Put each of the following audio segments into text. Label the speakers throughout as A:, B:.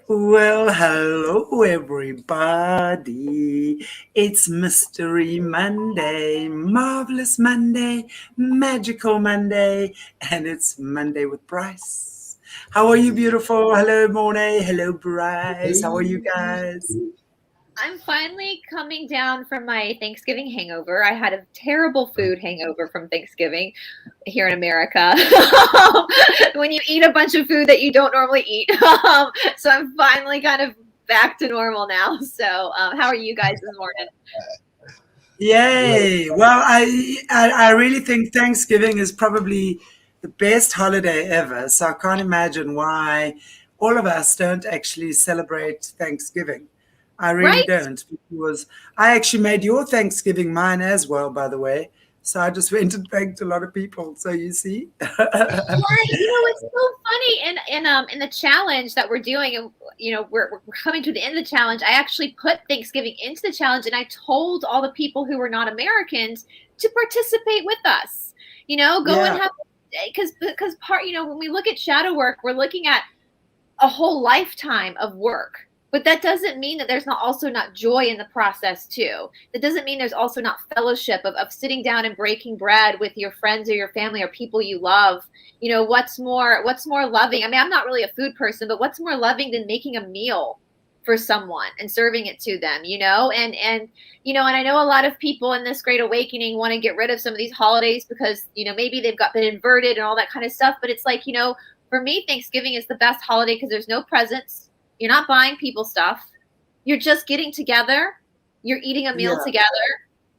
A: Well, hello everybody. It's Mystery Monday, Marvelous Monday, Magical Monday, and it's Monday with Brice. How are you, beautiful? Hello, Monet. Hello, Brice. How are you guys?
B: I'm finally coming down from my Thanksgiving hangover. I had a terrible food hangover from Thanksgiving here in America. When you eat a bunch of food that you don't normally eat. So I'm finally kind of back to normal now. So, how are you guys this morning?
A: Yay! Well, I really think Thanksgiving is probably the best holiday ever. So I can't imagine why all of us don't actually celebrate Thanksgiving. I really
B: Right?
A: don't, because I actually made your Thanksgiving mine as well, by the way. So I just went and thanked a lot of people. So you see.
B: Right. It's so funny in the challenge that we're doing, and we're coming to the end of the challenge. I actually put Thanksgiving into the challenge, and I told all the people who were not Americans to participate with us. Go and
A: Yeah.
B: have, because part, when we look at shadow work, we're looking at a whole lifetime of work. But that doesn't mean that there's not joy in the process too. That doesn't mean there's also not fellowship of sitting down and breaking bread with your friends or your family or people you love. What's more loving? I mean, I'm not really a food person, but what's more loving than making a meal for someone and serving it to them, and I know a lot of people in this great awakening want to get rid of some of these holidays because, maybe they've been inverted and all that kind of stuff, but it's like, for me, Thanksgiving is the best holiday because there's no presents. You're not buying people stuff. You're just getting together. You're eating a meal
A: Yeah.
B: together.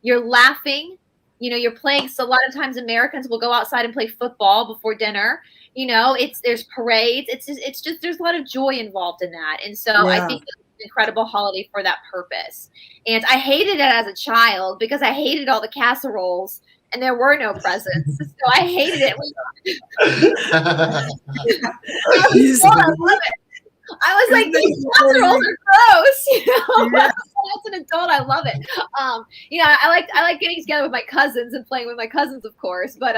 B: You're laughing. You're playing. So a lot of times Americans will go outside and play football before dinner. There's parades. It's just there's a lot of joy involved in that. And so I
A: Yeah.
B: think it's an incredible holiday for that purpose. And I hated it as a child because I hated all the casseroles and there were no presents. So I hated it. As an
A: You
B: adult, I
A: see?
B: love it. I was like,
A: Isn't
B: these
A: that
B: casseroles
A: funny?
B: are gross,
A: Yeah.
B: As an adult, I love it. I like getting together with my cousins and playing with my cousins, of course. But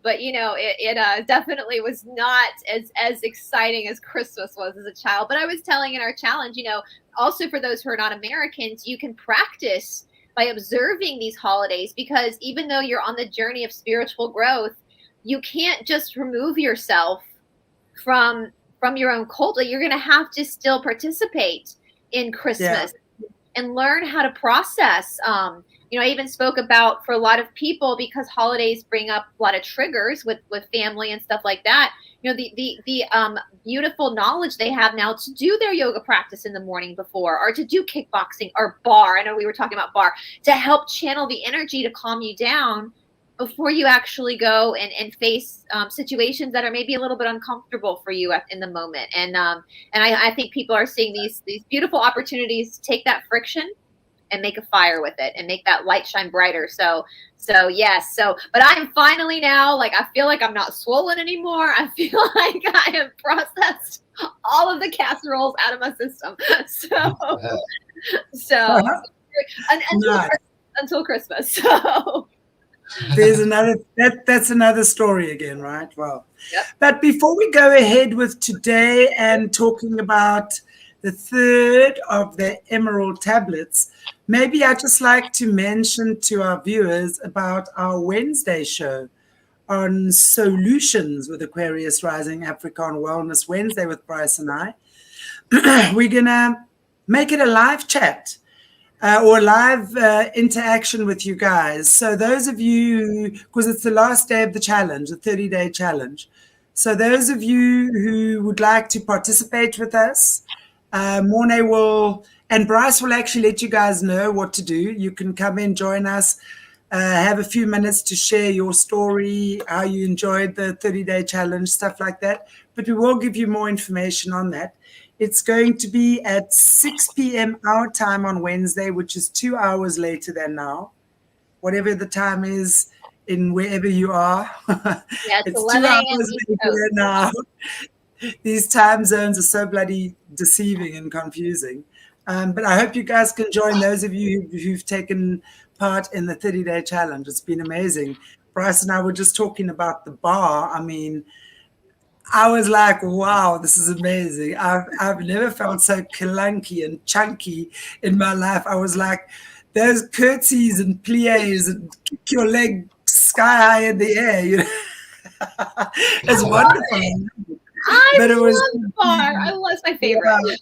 B: it definitely was not as exciting as Christmas was as a child. But I was telling in our challenge, also for those who are not Americans, you can practice by observing these holidays because even though you're on the journey of spiritual growth, you can't just remove yourself from from your own culture. You're going to have to still participate in
A: Yeah.
B: Christmas and learn how to process. I even spoke about for a lot of people because holidays bring up a lot of triggers with family and stuff like that. The beautiful knowledge they have now to do their yoga practice in the morning before, or to do kickboxing or bar. I know we were talking about bar to help channel the energy to calm you down before you actually go and face situations that are maybe a little bit uncomfortable for you in the moment. And I think people are seeing these beautiful opportunities to take that friction and make a fire with it and make that light shine brighter. So yes. But I'm finally now, like, I feel like I'm not swollen anymore. I feel like I have processed all of the casseroles out of my system. So until
A: Nice.
B: until Christmas. So
A: There's another that's another story again, right? Well,
B: yep.
A: but before we go ahead with today and talking about the third of the emerald tablets, maybe I'd just like to mention to our viewers about our Wednesday show on solutions with Aquarius Rising Africa on Wellness Wednesday with Brice and I. We're gonna make it a live chat or live interaction with you guys. So those of you, because it's the last day of the challenge, the 30-day challenge. So those of you who would like to participate with us, Mornay will, and Brice will actually let you guys know what to do. You can come in, join us, have a few minutes to share your story, how you enjoyed the 30-day challenge, stuff like that. But we will give you more information on that. It's going to be at 6 p.m. our time on Wednesday, which is 2 hours later than now. Whatever the time is in wherever you are,
B: Yeah, it's
A: it's two
B: 11 a.m.
A: hours
B: East
A: later
B: Coast.
A: than now. These time zones are so bloody deceiving and confusing. But I hope you guys can join those of you who've taken part in the 30-day challenge. It's been amazing. Brice and I were just talking about the bar. I mean, I was like, wow, this is amazing. I've never felt so clunky and chunky in my life. I was like, those curtsies and plies and kick your leg sky high in the air, you know. It's wonderful.
B: I
A: But it was
B: love bar. I love my favorite.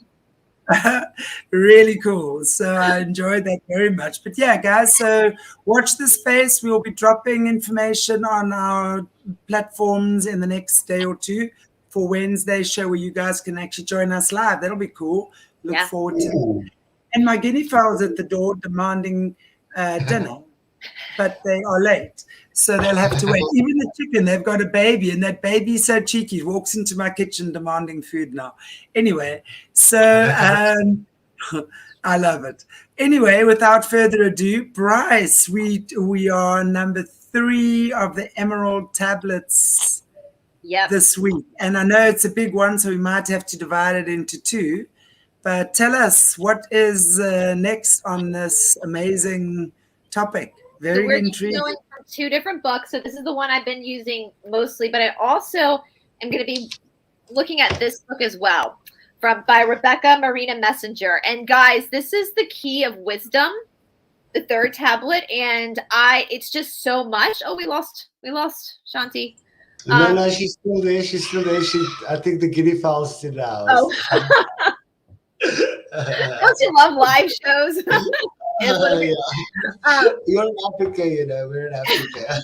A: yeah, really cool. So I enjoyed that very much. But yeah, guys, so watch the space. We'll be dropping information on our platforms in the next day or two for Wednesday's show where you guys can actually join us live. That'll be cool. Look
B: Yeah.
A: forward to it. And my guinea fowls at the door demanding dinner, but they are late. So they'll have to wait. Even the chicken, they've got a baby, and that baby's so cheeky, walks into my kitchen demanding food now. Anyway, so I love it. Anyway, without further ado, Brice, we are number 3 of the Emerald tablets this week. And I know it's a big one, so we might have to divide it into 2. But tell us, what is next on this amazing topic? Very intriguing.
B: Going from 2 different books. So this is the one I've been using mostly, but I also am going to be looking at this book as well, by Rebecca Marina Messenger. And guys, this is the Key of Wisdom, the 3rd tablet, and it's just so much. Oh, we lost Shanti.
C: No, she's still there. I think the guinea fowl's still out.
B: Oh. Don't you love live shows?
C: You're in Africa, you know. We're in Africa.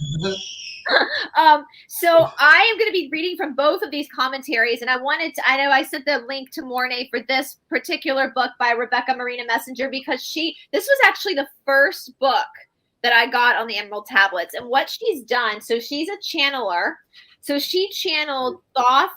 B: So I am going to be reading from both of these commentaries, and I know I sent the link to Mornay for this particular book by Rebecca Marina Messenger, because this was actually the first book that I got on the Emerald tablets. And what she's done, so she's a channeler. So she channeled Thoth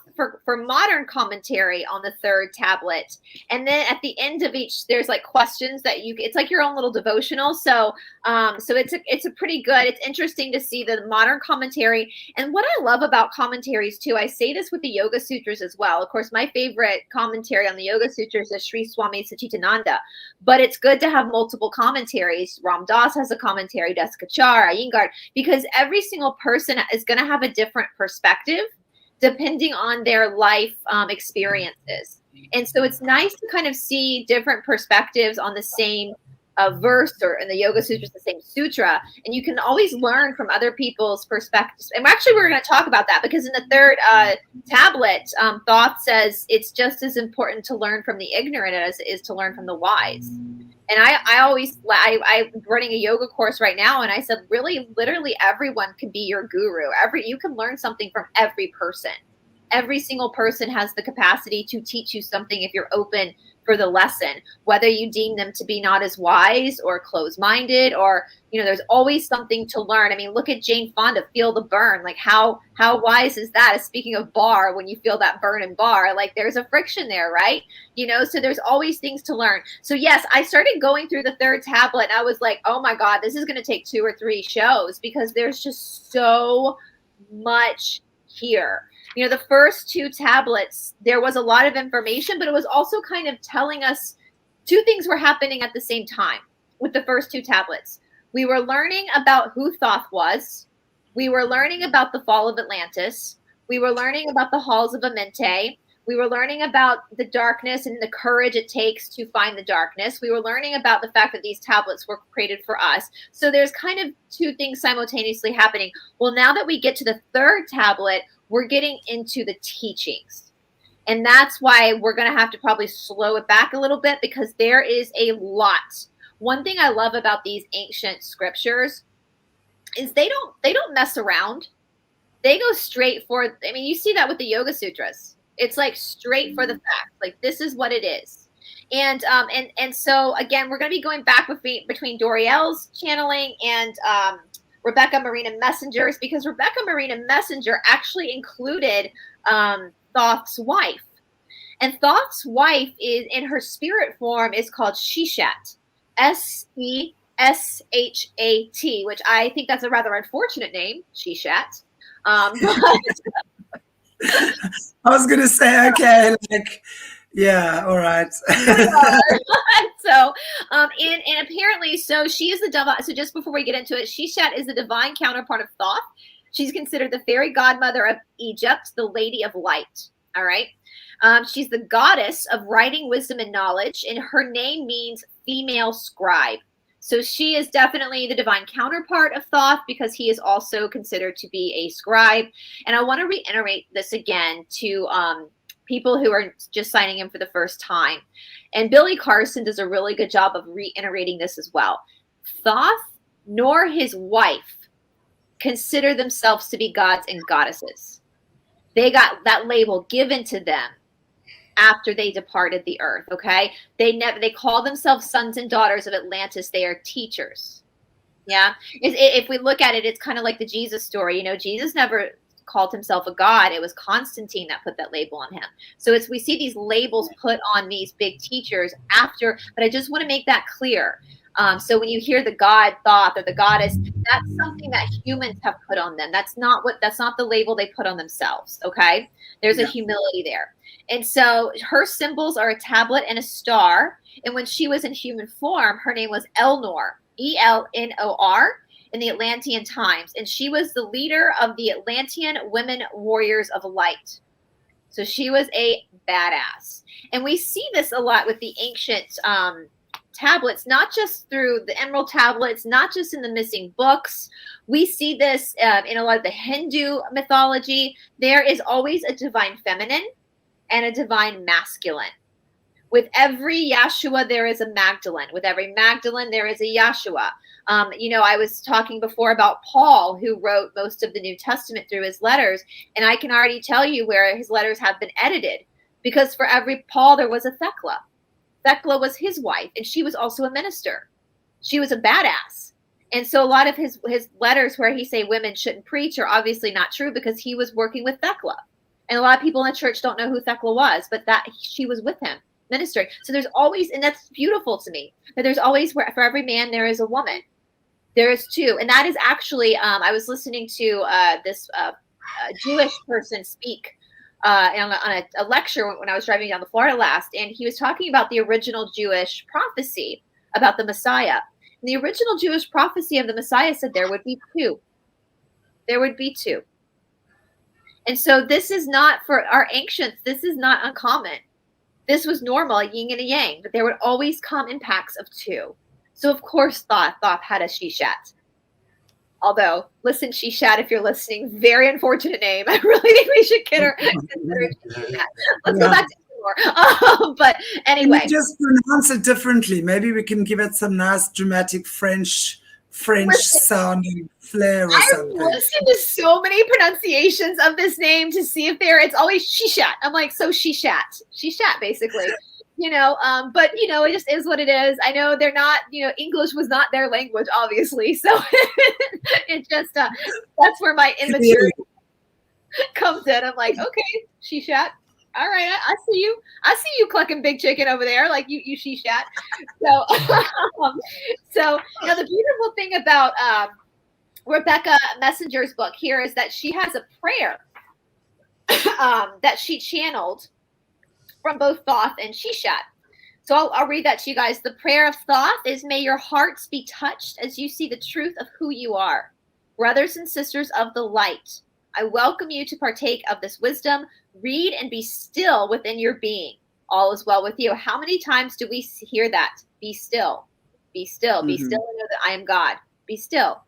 B: for modern commentary on the 3rd tablet. And then at the end of each, there's like questions that it's like your own little devotional. So it's a pretty good, it's interesting to see the modern commentary. And what I love about commentaries too, I say this with the Yoga Sutras as well. Of course, my favorite commentary on the Yoga Sutras is Sri Swami Satchitananda, but it's good to have multiple commentaries. Ram Dass has a commentary, Desikachar, Iyengar, because every single person is going to have a different perspective depending on their life experiences. And so it's nice to kind of see different perspectives on the same verse, or in the Yoga Sutras, the same sutra. And you can always learn from other people's perspectives. And actually, we're going to talk about that, because in the 3rd tablet, Thoth says it's just as important to learn from the ignorant as it is to learn from the wise. And I'm running a yoga course right now, and I said, really, literally everyone can be your guru. You can learn something from every person. Every single person has the capacity to teach you something if you're open for the lesson, whether you deem them to be not as wise or closed-minded, or, there's always something to learn. I mean, look at Jane Fonda, Feel the Burn. Like how wise is that? Speaking of bar, when you feel that burn in bar, like there's a friction there, right? So there's always things to learn. So yes, I started going through the 3rd tablet, and I was like, oh my God, this is going to take 2 or 3 shows, because there's just so much here. The first 2 tablets, there was a lot of information, but it was also kind of telling us 2 things were happening at the same time with the first 2 tablets. We were learning about who Thoth was. We were learning about the fall of Atlantis. We were learning about the halls of Amenti. We were learning about the darkness and the courage it takes to find the darkness. We were learning about the fact that these tablets were created for us. So there's kind of 2 things simultaneously happening. Well, now that we get to the 3rd tablet, we're getting into the teachings. And that's why we're going to have to probably slow it back a little bit, because there is a lot. One thing I love about these ancient scriptures is they don't mess around. They go straight for, you see that with the Yoga Sutras. It's like straight for the fact. Like, this is what it is. And so again, we're going to be going back between Doriel's channeling and Rebecca Marina Messenger's, because Rebecca Marina Messenger actually included Thoth's wife. And Thoth's wife is, in her spirit form, is called Shishat, Seshat, which I think that's a rather unfortunate name, Shishat.
A: I was going to say, okay, yeah, all right.
B: So, and apparently, so she is the divine. So just before we get into it, Shishat is the divine counterpart of Thoth. She's considered the fairy godmother of Egypt, the Lady of Light. All right. She's the goddess of writing, wisdom, and knowledge, and her name means female scribe. So she is definitely the divine counterpart of Thoth, because he is also considered to be a scribe. And I want to reiterate this again to people who are just signing in for the first time. And Billy Carson does a really good job of reiterating this as well. Thoth nor his wife consider themselves to be gods and goddesses. They got that label given to them after they departed the earth. Okay. They call themselves sons and daughters of Atlantis. They are teachers. Yeah. If we look at it, it's kind of like the Jesus story. You know, Jesus never called himself a god. It was Constantine that put that label on him. So we see these labels put on these big teachers after, but I just want to make that clear. So when you hear the god Thoth or the goddess, that's something that humans have put on them. That's not the label they put on themselves. Okay. There's a humility there. And so her symbols are a tablet and a star. And when she was in human form, her name was Elnor, Elnor, in the Atlantean times. And she was the leader of the Atlantean women warriors of light. So she was a badass. And we see this a lot with the ancient tablets, not just through the emerald tablets, not just in the missing books. We see this in a lot of the Hindu mythology. There is always a divine feminine and a divine masculine. With every Yeshua, there is a Magdalene. With every Magdalene, there is a Yeshua. I was talking before about Paul, who wrote most of the New Testament through his letters. And I can already tell you where his letters have been edited, because for every Paul, there was a Thecla. Thecla was his wife, and she was also a minister. She was a badass. And so a lot of his letters where he say women shouldn't preach are obviously not true, because he was working with Thecla. And a lot of people in the church don't know who Thecla was, but that she was with him ministering. So there's always, and that's beautiful to me, that there's always, for every man, there is a woman. There is two. And that is actually, I was listening to this Jewish person speak on a lecture when I was driving down to Florida last, and he was talking about the original Jewish prophecy about the Messiah. And the original Jewish prophecy of the Messiah said there would be two. There would be two. And so this is not, for our ancients, this is not uncommon. This was normal, a yin and a yang, but there would always come in packs of two. So of course Thoth had a Shishat. Although, listen, Shishat, if you're listening, very unfortunate name. I really think we should consider Shishat. Let's go back to more. But anyway.
A: Can we just pronounce it differently? Maybe we can give it some nice dramatic French sounding flair or something.
B: I've listened to so many pronunciations of this name to see if it's always Shishat. I'm like, so Shishat, basically. But it just is what it is. I know they're not, English was not their language, obviously. So it just, that's where my immaturity comes in. I'm like, okay, Shishat. All right, I see you. I see you clucking big chicken over there, like you Shishat. So now the beautiful thing about Rebecca Messenger's book here is that she has a prayer that she channeled from both Thoth and Shishat. So I'll read that to you guys. The prayer of Thoth is, may your hearts be touched as you see the truth of who you are. Brothers and sisters of the light, I welcome you to partake of this wisdom. Read and be still within your being. All is well with you. How many times do we hear that? Be still. Be still. Be still and know that I am God. Be still.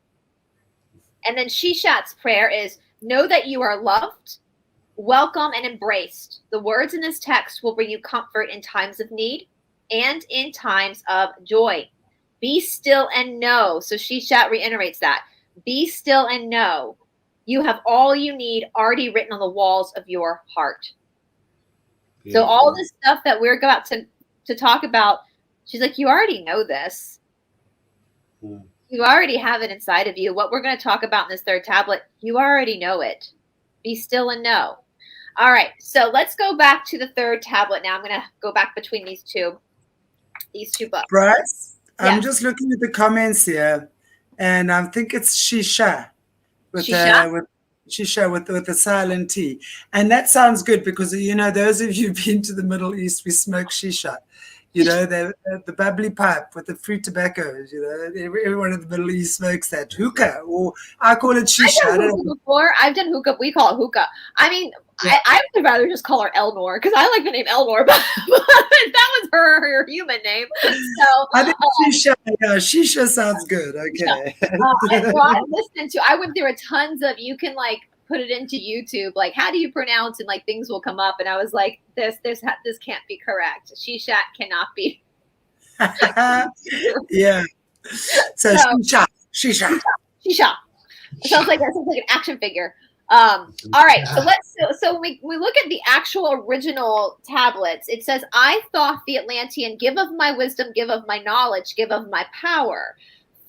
B: And then Shishat's prayer is, know that you are loved, welcome, and embraced. The words in this text will bring you comfort in times of need and in times of joy. Be still and know. So Shishat reiterates that. Be still and know. You have all you need already written on the walls of your heart. Yeah. So all this stuff that we're about to talk about, she's like, you already know this. Yeah. You already have it inside of you. What we're going to talk about in this third tablet, you already know it. Be still and know. All right. So let's go back to the third tablet now. I'm going to go back between these two books.
A: Brice, yeah. I'm just looking at the comments here, and I think it's Shisha. With the silent T. And that sounds good because, those of you who've been to the Middle East, we smoke shisha. You know, the bubbly pipe with the fruit tobaccos. You know, everyone in the Middle East smokes that hookah, or I call it shisha.
B: I've done hookah before. I've done hookah. We call it hookah. I mean,
A: Yeah.
B: I would rather just call her Elnor because I like the name Elnor, but that was her human name. So
A: I think shisha. Yeah, shisha sounds good. Okay.
B: I went through tons of, you can like put it into YouTube, like how do you pronounce, and like things will come up, and I was like, this can't be correct. Shishat cannot be.
A: Yeah. So shisha.
B: Shisha. It sounds like an action figure. All right, so when we look at the actual original tablets, it says, I, Thoth the Atlantean, give of my wisdom, give of my knowledge, give of my power.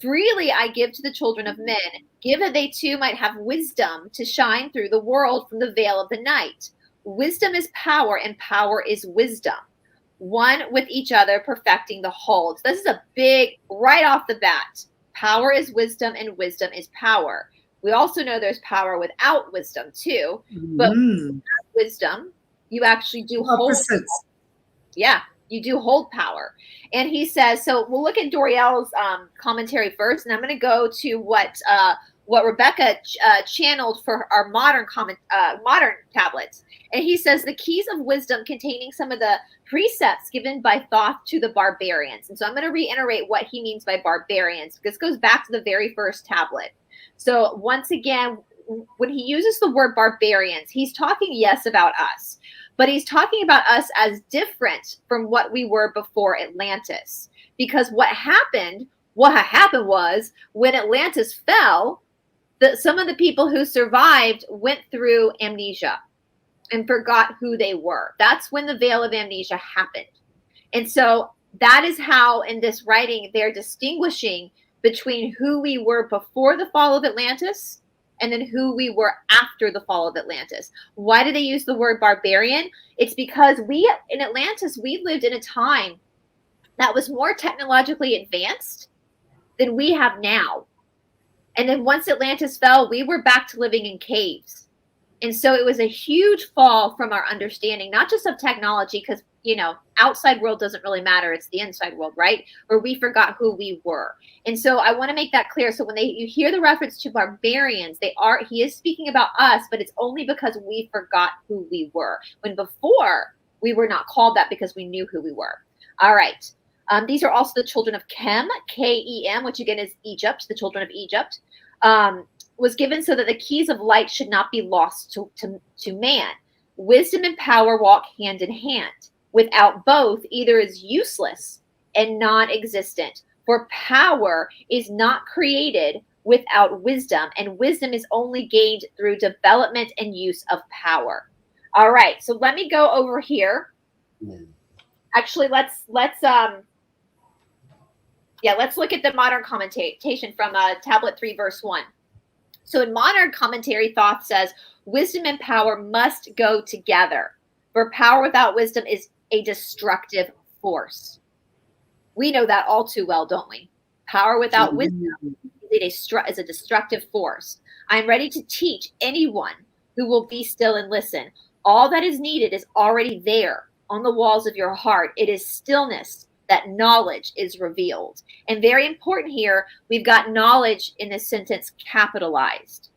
B: Freely I give to the children of men, give that they too might have wisdom to shine through the world from the veil of the night. Wisdom is power, and power is wisdom. One with each other, perfecting the whole. So this is a big, right off the bat. Power is wisdom, and wisdom is power. We also know there's power without wisdom too, but without wisdom, you actually do hold. Yeah, you do hold power. And he says, so we'll look at Doriel's commentary first, and I'm going to go to what Rebecca channeled for our modern tablets. And he says the keys of wisdom containing some of the precepts given by Thoth to the barbarians. And so I'm going to reiterate what he means by barbarians. This goes back to the very first tablet. So once again, when he uses the word barbarians, he's talking, yes, about us, but he's talking about us as different from what we were before Atlantis. Because what happened was when Atlantis fell, some of the people who survived went through amnesia and forgot who they were. That's when the veil of amnesia happened. And so that is how in this writing they're distinguishing between who we were before the fall of Atlantis and then who we were after the fall of Atlantis. Why do they use the word barbarian? It's because in Atlantis, we lived in a time that was more technologically advanced than we have now. And then once Atlantis fell, we were back to living in caves. And so it was a huge fall from our understanding, not just of technology, because, outside world doesn't really matter. It's the inside world, right? Where we forgot who we were. And so I want to make that clear. So when you hear the reference to barbarians, he is speaking about us, but it's only because we forgot who we were. When before we were not called that because we knew who we were. All right. These are also the children of Kem, Kem, which again is Egypt, the children of Egypt. Was given so that the keys of light should not be lost to man. Wisdom and power walk hand in hand. Without both, either is useless and non-existent. For power is not created without wisdom, and wisdom is only gained through development and use of power. All right, so let me go over here. Actually, let's look at the modern commentation from Tablet 3, verse 1. So in modern commentary, Thoth says, wisdom and power must go together, for power without wisdom is a destructive force. We know that all too well, don't we? Power without wisdom is a destructive force. I am ready to teach anyone who will be still and listen. All that is needed is already there on the walls of your heart. It is stillness that knowledge is revealed. And very important here, we've got knowledge in this sentence capitalized.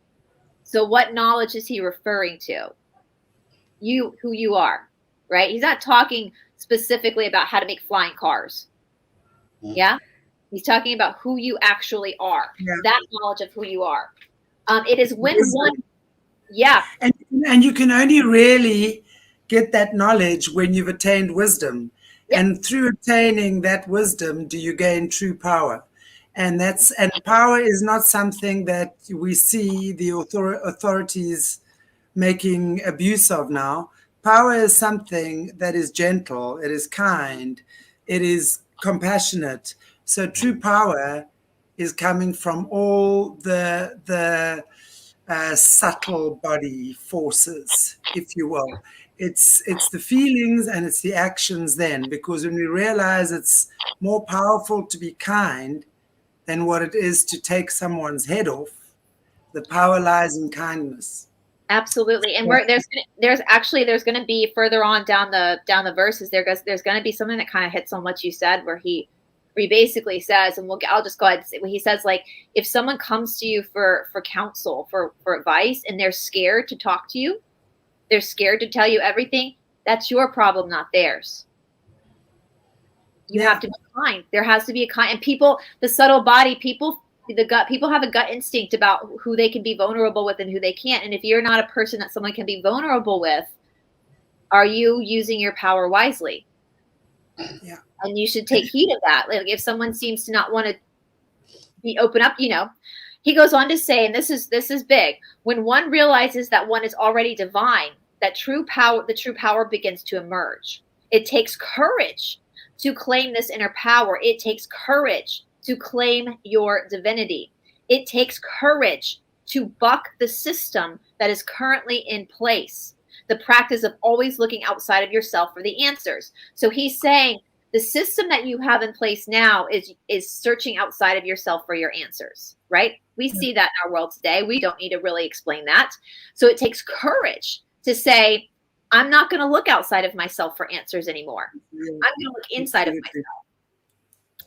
B: So what knowledge is he referring to? Who you are, right? He's not talking specifically about how to make flying cars. Yeah? He's talking about who you actually are. Yeah. That knowledge of who you are. It is when one, yeah.
A: And you can only really get that knowledge when you've attained wisdom. Yep. And through attaining that wisdom, do you gain true power. And power is not something that we see the authorities making abuse of now. Power is something that is gentle, it is kind, it is compassionate. So true power is coming from all the subtle body forces, if you will. It's the feelings and it's the actions then, because when we realize it's more powerful to be kind than what it is to take someone's head off, the power lies in kindness.
B: Absolutely. And there's going to be further on down the verses, there's going to be something that kind of hits on what you said, where he basically says, and I'll just go ahead and say what he says, like, if someone comes to you for counsel, for advice, and they're scared to talk to you, they're scared to tell you everything, that's your problem, not theirs. You have to be kind. There has to be a kind. And people, the subtle body, people have a gut instinct about who they can be vulnerable with and who they can't. And if you're not a person that someone can be vulnerable with, are you using your power wisely?
A: Yeah.
B: And you should take heed of that. Like, if someone seems to not want to be open up, he goes on to say, and this is big, when one realizes that one is already divine, the true power begins to emerge. It takes courage to claim this inner power. It takes courage to claim your divinity. It takes courage to buck the system that is currently in place. The practice of always looking outside of yourself for the answers. So he's saying the system that you have in place now is searching outside of yourself for your answers, right? We see that in our world today. We don't need to really explain that. So it takes courage to say, I'm not going to look outside of myself for answers anymore. I'm going to look inside of myself.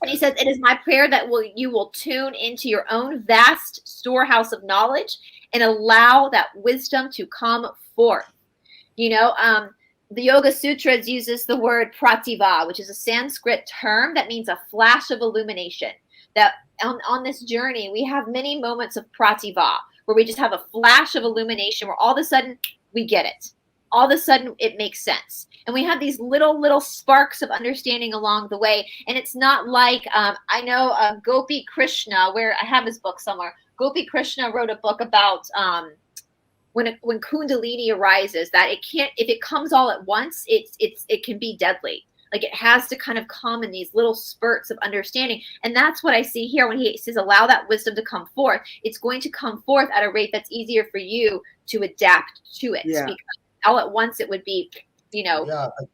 B: And he says, it is my prayer that you will tune into your own vast storehouse of knowledge and allow that wisdom to come forth. The Yoga Sutras uses the word prativa, which is a Sanskrit term that means a flash of illumination. That on this journey, we have many moments of prativa, where we just have a flash of illumination, where all of a sudden we get it. All of a sudden it makes sense. And we have these little sparks of understanding along the way. And it's not like, I know Gopi Krishna, where I have his book somewhere. Gopi Krishna wrote a book about when Kundalini arises, that if it comes all at once, it can be deadly. Like, it has to kind of come in these little spurts of understanding. And that's what I see here when he says, allow that wisdom to come forth. It's going to come forth at a rate that's easier for you to adapt to it.
A: Yeah.
B: Because all at once it would be,
C: Yeah, but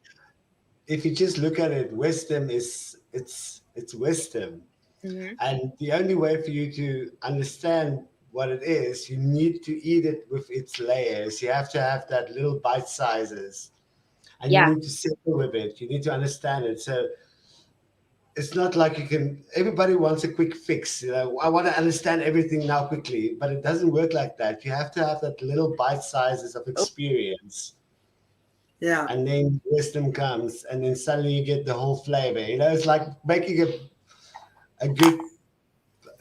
C: if you just look at it, wisdom it's wisdom.
B: Mm-hmm.
C: And the only way for you to understand what it is, you need to eat it with its layers. You have to have that little bite sizes, and you need to sit with it. You need to understand it. So it's not like everybody wants a quick fix. I want to understand everything now quickly, but it doesn't work like that. You have to have that little bite sizes of experience.
A: Yeah.
C: And then wisdom comes, and then suddenly you get the whole flavor. It's like making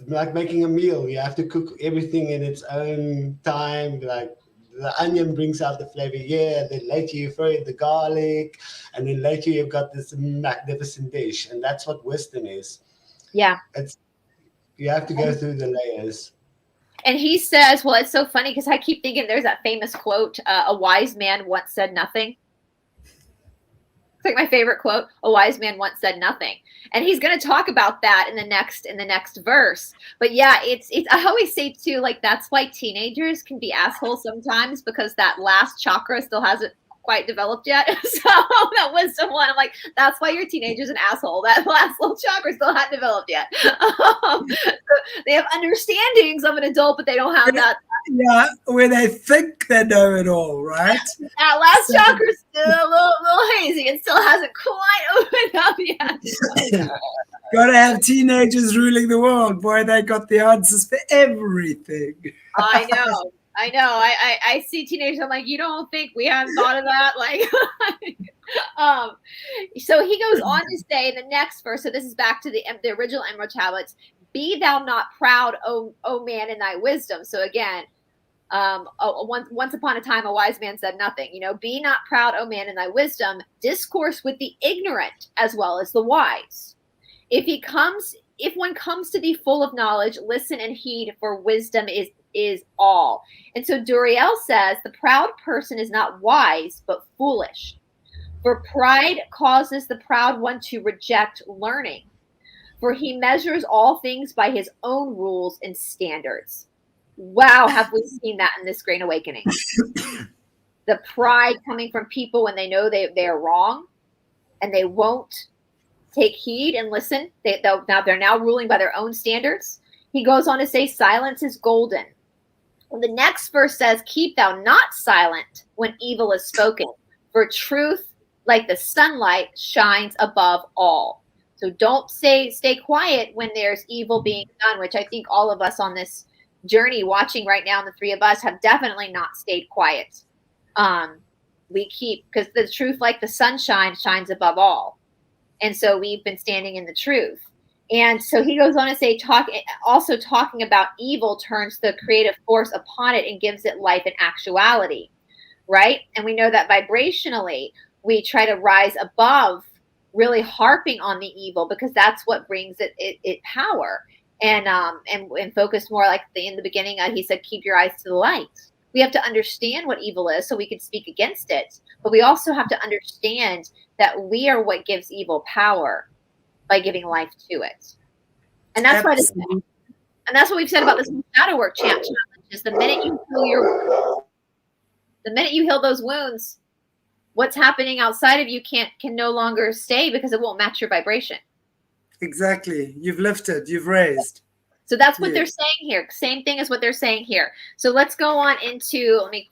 C: like making a meal. You have to cook everything in its own time. Like, the onion brings out the flavor, then later you throw in the garlic, and then later you've got this magnificent dish. And that's what wisdom is.
B: Yeah.
C: You have to go through the layers.
B: And he says, well, it's so funny because I keep thinking there's that famous quote, a wise man once said nothing. It's like my favorite quote, a wise man once said nothing. And he's going to talk about that in the next verse. But yeah, it's I always say too, like, that's why teenagers can be assholes sometimes, because that last chakra still hasn't quite developed yet. So that wisdom one, I'm like, that's why your teenager's an asshole. That last little chakra still hadn't developed yet. They have understandings of an adult, but they don't have that.
A: Yeah, where they think they know it all, right?
B: That last chakra's still a little hazy. It still hasn't quite opened up yet.
A: Got to have teenagers ruling the world. Boy, they got the answers for everything.
B: I know. I see teenagers. I'm like, you don't think we haven't thought of that? Like, so he goes on to say in the next verse. So this is back to the original Emerald Tablets. Be thou not proud, O man, in thy wisdom. So again, once upon a time, a wise man said nothing. Be not proud, O man, in thy wisdom. Discourse with the ignorant as well as the wise. If one comes to thee full of knowledge, listen and heed, for wisdom is all. And so Duriel says, the proud person is not wise, but foolish. For pride causes the proud one to reject learning. For he measures all things by his own rules and standards. Wow, have we seen that in this Great Awakening? The pride coming from people when they know they're wrong, and they won't take heed and listen. They're now ruling by their own standards. He goes on to say, silence is golden. The next verse says, keep thou not silent when evil is spoken, for truth like the sunlight shines above all. So don't stay quiet when there's evil being done, which I think all of us on this journey watching right now, and the three of us have definitely not stayed quiet. We keep, because the truth like the sunshine shines above all. And so we've been standing in the truth. And so he goes on to say, talking about evil turns the creative force upon it and gives it life and actuality, right? And we know that vibrationally, we try to rise above really harping on the evil, because that's what brings it power. And focus more, like in the beginning, he said, keep your eyes to the light. We have to understand what evil is so we can speak against it. But we also have to understand that we are what gives evil power by giving life to it. And that's why that's what we've said about this shadow work challenge. Is the minute you heal those wounds, what's happening outside of you can no longer stay, because it won't match your vibration.
A: Exactly. You've lifted, you've raised.
B: So that's what they're saying here. Same thing as what they're saying here. So let's go on into, let me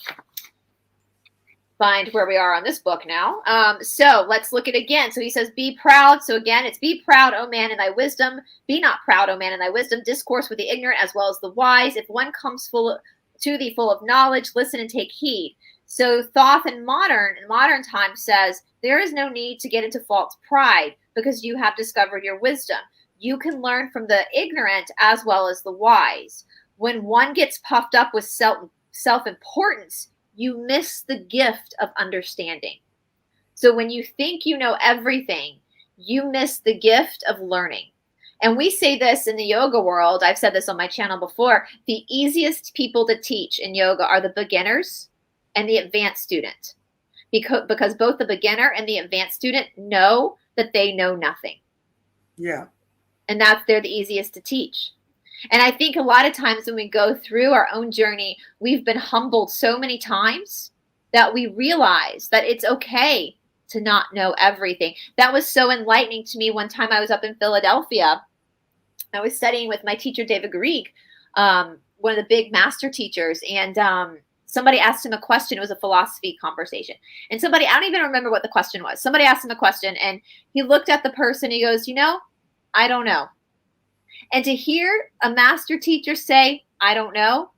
B: find where we are on this book now. So let's look at it again. So he says, be proud. So again, it's be proud, O man, in thy wisdom. Be not proud, O man, in thy wisdom. Discourse with the ignorant as well as the wise. If one comes to thee full of knowledge, listen and take heed. So Thoth in modern times says, there is no need to get into false pride, because you have discovered your wisdom. You can learn from the ignorant as well as the wise. When one gets puffed up with self-importance, you miss the gift of understanding. So when you think you know everything, you miss the gift of learning. And we say this in the yoga world. I've said this on my channel before. The easiest people to teach in yoga are the beginners and the advanced student, because both the beginner and the advanced student know that they know nothing.
A: Yeah.
B: And they're the easiest to teach. And I think a lot of times when we go through our own journey, we've been humbled so many times that we realize that it's okay to not know everything. That was so enlightening to me. One time I was up in Philadelphia. I was studying with my teacher, David Garrigues, one of the big master teachers. And somebody asked him a question. It was a philosophy conversation. And I don't even remember what the question was. Somebody asked him a question, and he looked at the person. He goes, I don't know. And to hear a master teacher say, I don't know,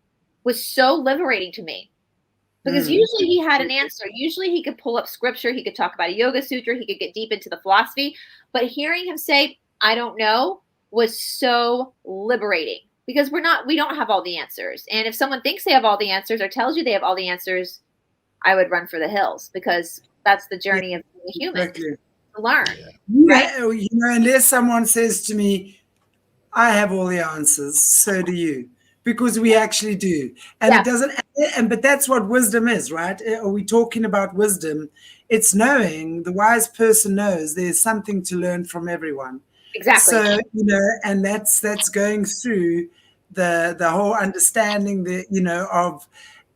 B: was so liberating to me. Because usually he had an answer. Usually he could pull up scripture. He could talk about a yoga sutra. He could get deep into the philosophy. But hearing him say, I don't know, was so liberating. Because we don't have all the answers. And if someone thinks they have all the answers or tells you they have all the answers, I would run for the hills, because that's the journey of being a human.
A: Exactly.
B: To learn.
A: Right? Unless someone says to me, I have all the answers, so do you. Because we actually do. And it doesn't, but that's what wisdom is, right? Are we talking about wisdom? It's knowing, the wise person knows there's something to learn from everyone.
B: Exactly.
A: So, and that's going through the whole understanding of,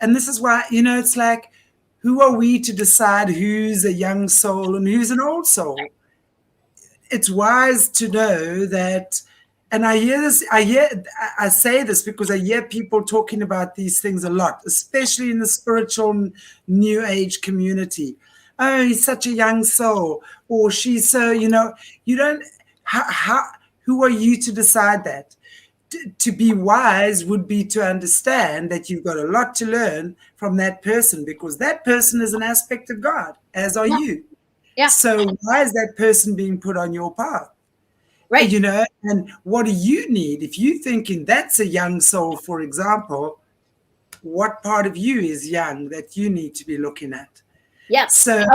A: and this is why, it's like, who are we to decide who's a young soul and who's an old soul? It's wise to know that, and I say this because I hear people talking about these things a lot, especially in the spiritual new age community. Oh, he's such a young soul, or she's so, you don't, who are you to decide that? To be wise would be to understand that you've got a lot to learn from that person, because that person is an aspect of God, as are you.
B: Yeah.
A: So why is that person being put on your path?
B: Right.
A: And what do you need? If you're thinking that's a young soul, for example, what part of you is young that you need to be looking at?
B: Yes.
A: So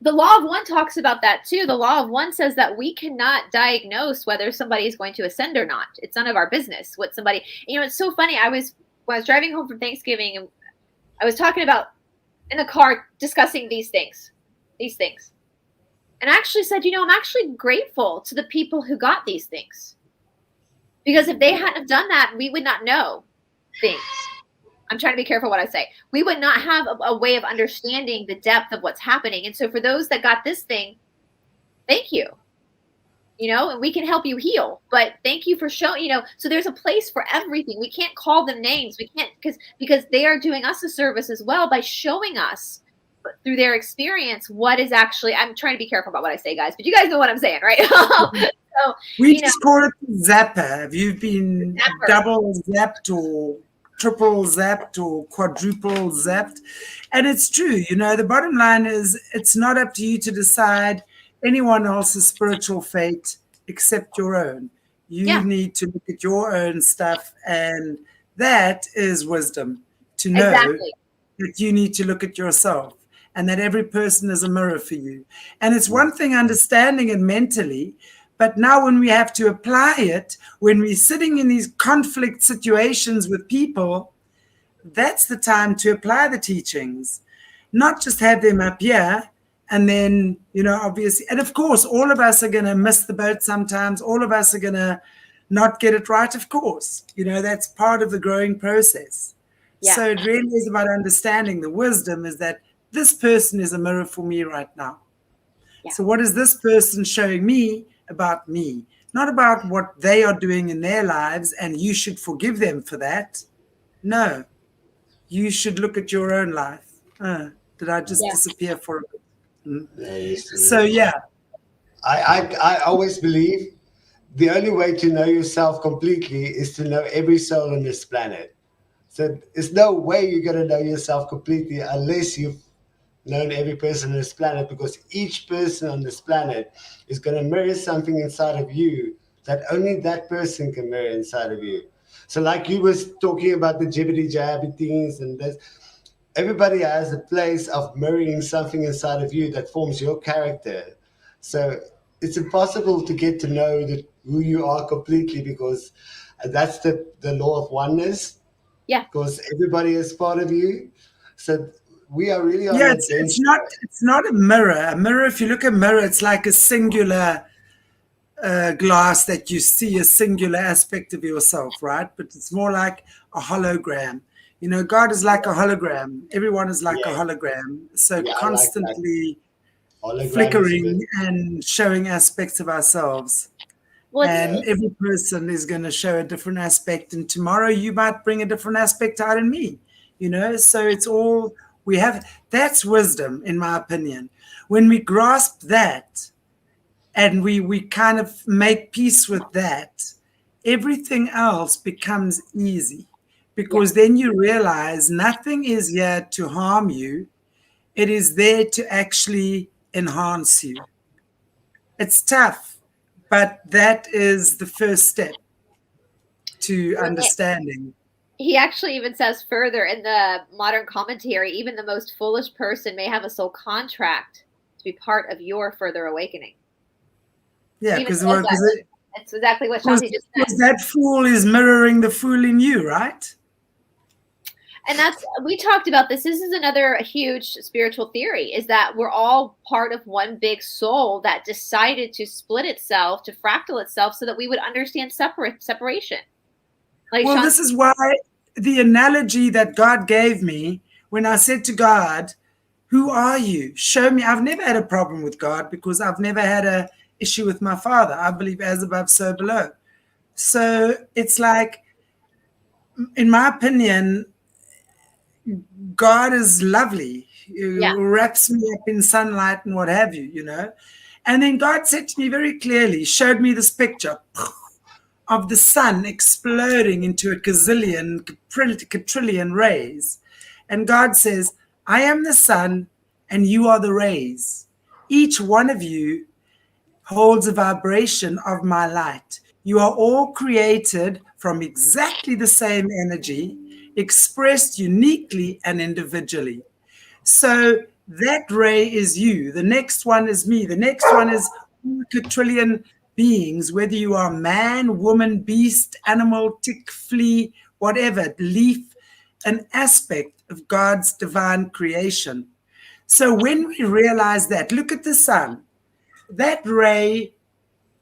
B: the law of one talks about that too. The law of one says that we cannot diagnose whether somebody is going to ascend or not. It's none of our business what somebody, it's so funny. When I was driving home from Thanksgiving, and I was talking about in the car discussing these things. And I actually said, I'm actually grateful to the people who got these things, because if they hadn't have done that, we would not know things. I'm trying to be careful what I say. We would not have a way of understanding the depth of what's happening. And so for those that got this thing, thank you. and we can help you heal. But thank you for showing, so there's a place for everything. We can't call them names. We can't, because they are doing us a service as well by showing us through their experience what is actually, I'm trying to be careful about what I say, guys, but you guys know what I'm saying, right? So,
A: we just call it zapper. Have you been double zapped or triple zapped or quadruple zapped? And it's true, the bottom line is it's not up to you to decide anyone else's spiritual fate except your own. You need to look at your own stuff, and that is wisdom, to know that you need to look at yourself and that every person is a mirror for you. And it's one thing understanding it mentally, but now when we have to apply it, when we're sitting in these conflict situations with people, that's the time to apply the teachings, not just have them up here. And then, obviously, and of course, all of us are going to miss the boat sometimes. All of us are going to not get it right, of course. That's part of the growing process. Yeah. So it really is about understanding the wisdom is that this person is a mirror for me right now. Yeah. So what is this person showing me about me? Not about what they are doing in their lives, and you should forgive them for that. No, you should look at your own life. Did I just disappear for a bit? So, yeah.
C: I always believe the only way to know yourself completely is to know every soul on this planet. So there's no way you're going to know yourself completely unless you've known every person on this planet, because each person on this planet is going to mirror something inside of you that only that person can mirror inside of you. So like you was talking about the jibbity jabby things and this, everybody has a place of mirroring something inside of you that forms your character. So it's impossible to get to know who you are completely, because that's the law of oneness.
B: Yeah.
C: Because everybody is part of you. So we are really on
A: it's not a mirror. A mirror, if you look at a mirror, it's like a singular glass that you see a singular aspect of yourself, right? But it's more like a hologram. God is like a hologram. Everyone is like a hologram. So constantly flickering and showing aspects of ourselves. And every person is going to show a different aspect. And tomorrow you might bring a different aspect out in me, So it's all we have. That's wisdom, in my opinion. When we grasp that and we kind of make peace with that, everything else becomes easy, because then you realize nothing is here to harm you. It is there to actually enhance you. It's tough, but that is the first step to understanding.
B: He actually even says further in the modern commentary, even the most foolish person may have a soul contract to be part of your further awakening.
A: Yeah, because
B: that's exactly what Shanti just said.
A: Because that fool is mirroring the fool in you, right?
B: And we talked about this. This is another huge spiritual theory, is that we're all part of one big soul that decided to split itself, to fractal itself, so that we would understand separation.
A: Well, this is why the analogy that God gave me when I said to God, who are you? Show me. I've never had a problem with God because I've never had an issue with my Father. I believe as above, so below. So it's like, in my opinion, God is lovely. He wraps me up in sunlight and what have you, And then God said to me very clearly, showed me this picture of the sun exploding into a quadrillion rays. And God says, I am the sun and you are the rays. Each one of you holds a vibration of my light. You are all created from exactly the same energy, expressed uniquely and individually. So that ray is you. The next one is me. The next one is a trillion beings, whether you are man, woman, beast, animal, tick, flea, whatever, leaf, an aspect of God's divine creation. So when we realize that, look at the sun. That ray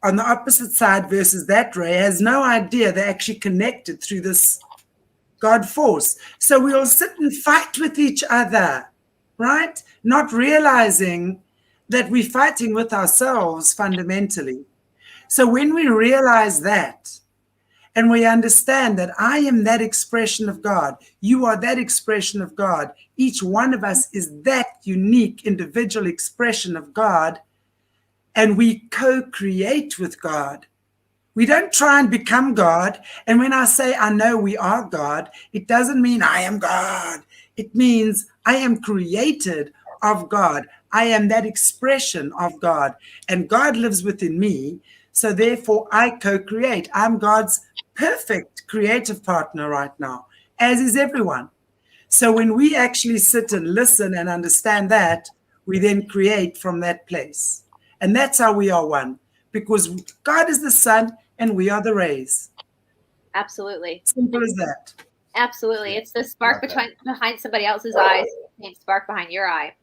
A: on the opposite side versus that ray has no idea they're actually connected through this God force. So we'll sit and fight with each other, right? Not realizing that we're fighting with ourselves fundamentally. So when we realize that, and we understand that I am that expression of God, you are that expression of God, each one of us is that unique individual expression of God, and we co-create with God. We don't try and become God. And when I say I know we are God, it doesn't mean I am God. It means I am created of God. I am that expression of God. And God lives within me. So therefore, I co-create. I'm God's perfect creative partner right now, as is everyone. So when we actually sit and listen and understand that, we then create from that place. And that's how we are one, because God is the sun and we are the rays.
B: Absolutely.
A: Simple as that.
B: Absolutely.
C: Yeah.
B: It's the spark behind somebody else's eyes and spark behind your eye.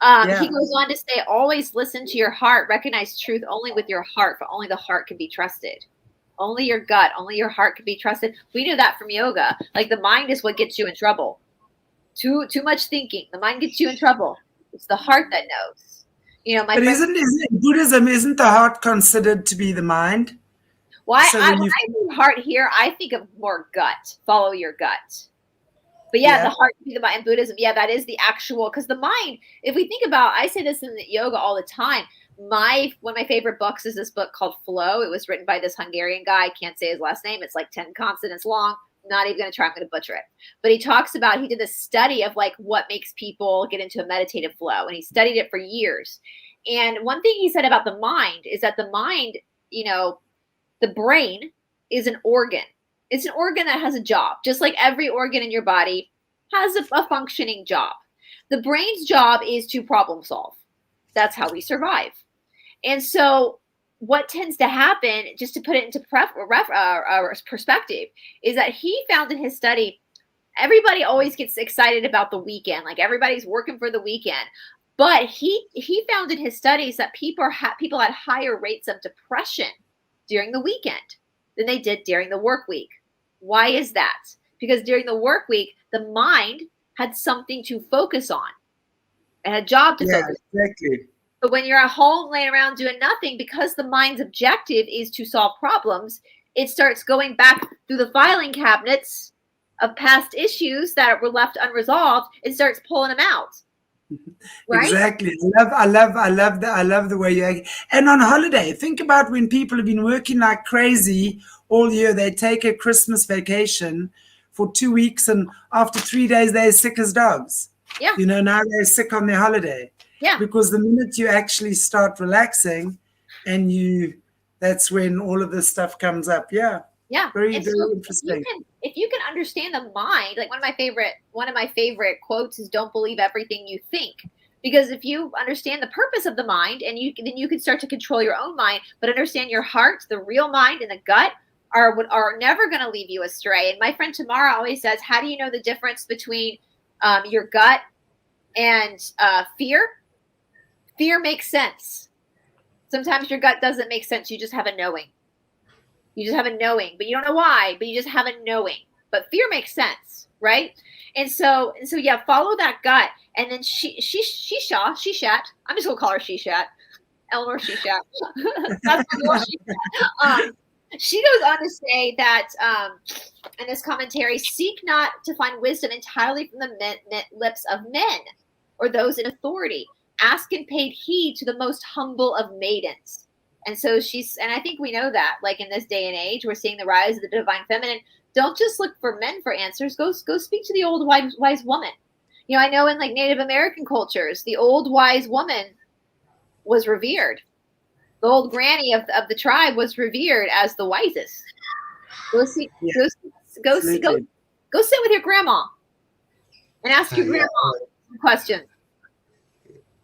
A: Yeah.
B: He goes on to say, always listen to your heart. Recognize truth only with your heart, for only the heart can be trusted. Only your gut, only your heart can be trusted. We knew that from yoga. Like the mind is what gets you in trouble. Too much thinking. The mind gets you in trouble. It's the heart that knows. You know, my
A: But
B: friend.
A: isn't in Buddhism, isn't the heart considered to be the mind?
B: When
A: So
B: I
A: when you,
B: think heart here, I think of more gut. Follow your gut. But yeah, the
A: yeah,
B: heart in Buddhism, yeah, that is the actual, because the mind, if we think about, I say this in the yoga all the time. One of my favorite books is this book called Flow. It was written by this Hungarian guy. I can't say his last name. It's like 10 consonants long. Not even going to try. I'm going to butcher it. But he talks about, he did this study of like what makes people get into a meditative flow. And he studied it for years. And one thing he said about the mind is that the mind, you know, the brain is an organ. It's an organ that has a job, just like every organ in your body has a functioning job. The brain's job is to problem solve. That's how we survive. And so what tends to happen, just to put it into perspective, is that he found in his study, everybody always gets excited about the weekend. Like everybody's working for the weekend. But he found in his studies that people had higher rates of depression during the weekend than they did during the work week. Why is that? Because during the work week, the mind had something to focus on and a job to
A: yeah,
B: focus on.
A: exactly.
B: But when you're at home laying around doing nothing, because the mind's objective is to solve problems, it starts going back through the filing cabinets of past issues that were left unresolved. It starts pulling them out. Right?
A: Exactly. I love the way you act. And on holiday, think about when people have been working like crazy all year. They take a Christmas vacation for 2 weeks, and after 3 days, they're sick as dogs.
B: Yeah.
A: You know, now they're sick on their holiday.
B: Yeah.
A: Because the minute you actually start relaxing, and that's when all of this stuff comes up. Yeah.
B: Yeah.
A: Very,
B: And
A: very
B: so
A: interesting.
B: if you can understand the mind, like one of my favorite quotes is, don't believe everything you think. Because if you understand the purpose of the mind, and then you can start to control your own mind, but understand your heart, the real mind, and the gut are never going to leave you astray. And my friend Tamara always says, how do you know the difference between your gut and fear? Fear makes sense. Sometimes your gut doesn't make sense. You just have a knowing. You just have a knowing, but you don't know why, but you just have a knowing. But fear makes sense, right? And so yeah, follow that gut. And then Shishat. I'm just gonna call her Shishat. Eleanor Shishat. That's my girl Shishat. She goes on to say that in this commentary, seek not to find wisdom entirely from the lips of men or those in authority. Ask and pay heed to the most humble of maidens. And so and I think we know that, like in this day and age, we're seeing the rise of the divine feminine. Don't just look for men for answers. Go speak to the old wise woman. You know, I know in like Native American cultures, the old wise woman was revered. The old granny of the tribe was revered as the wisest. Go sit with your grandma and ask your grandma some questions.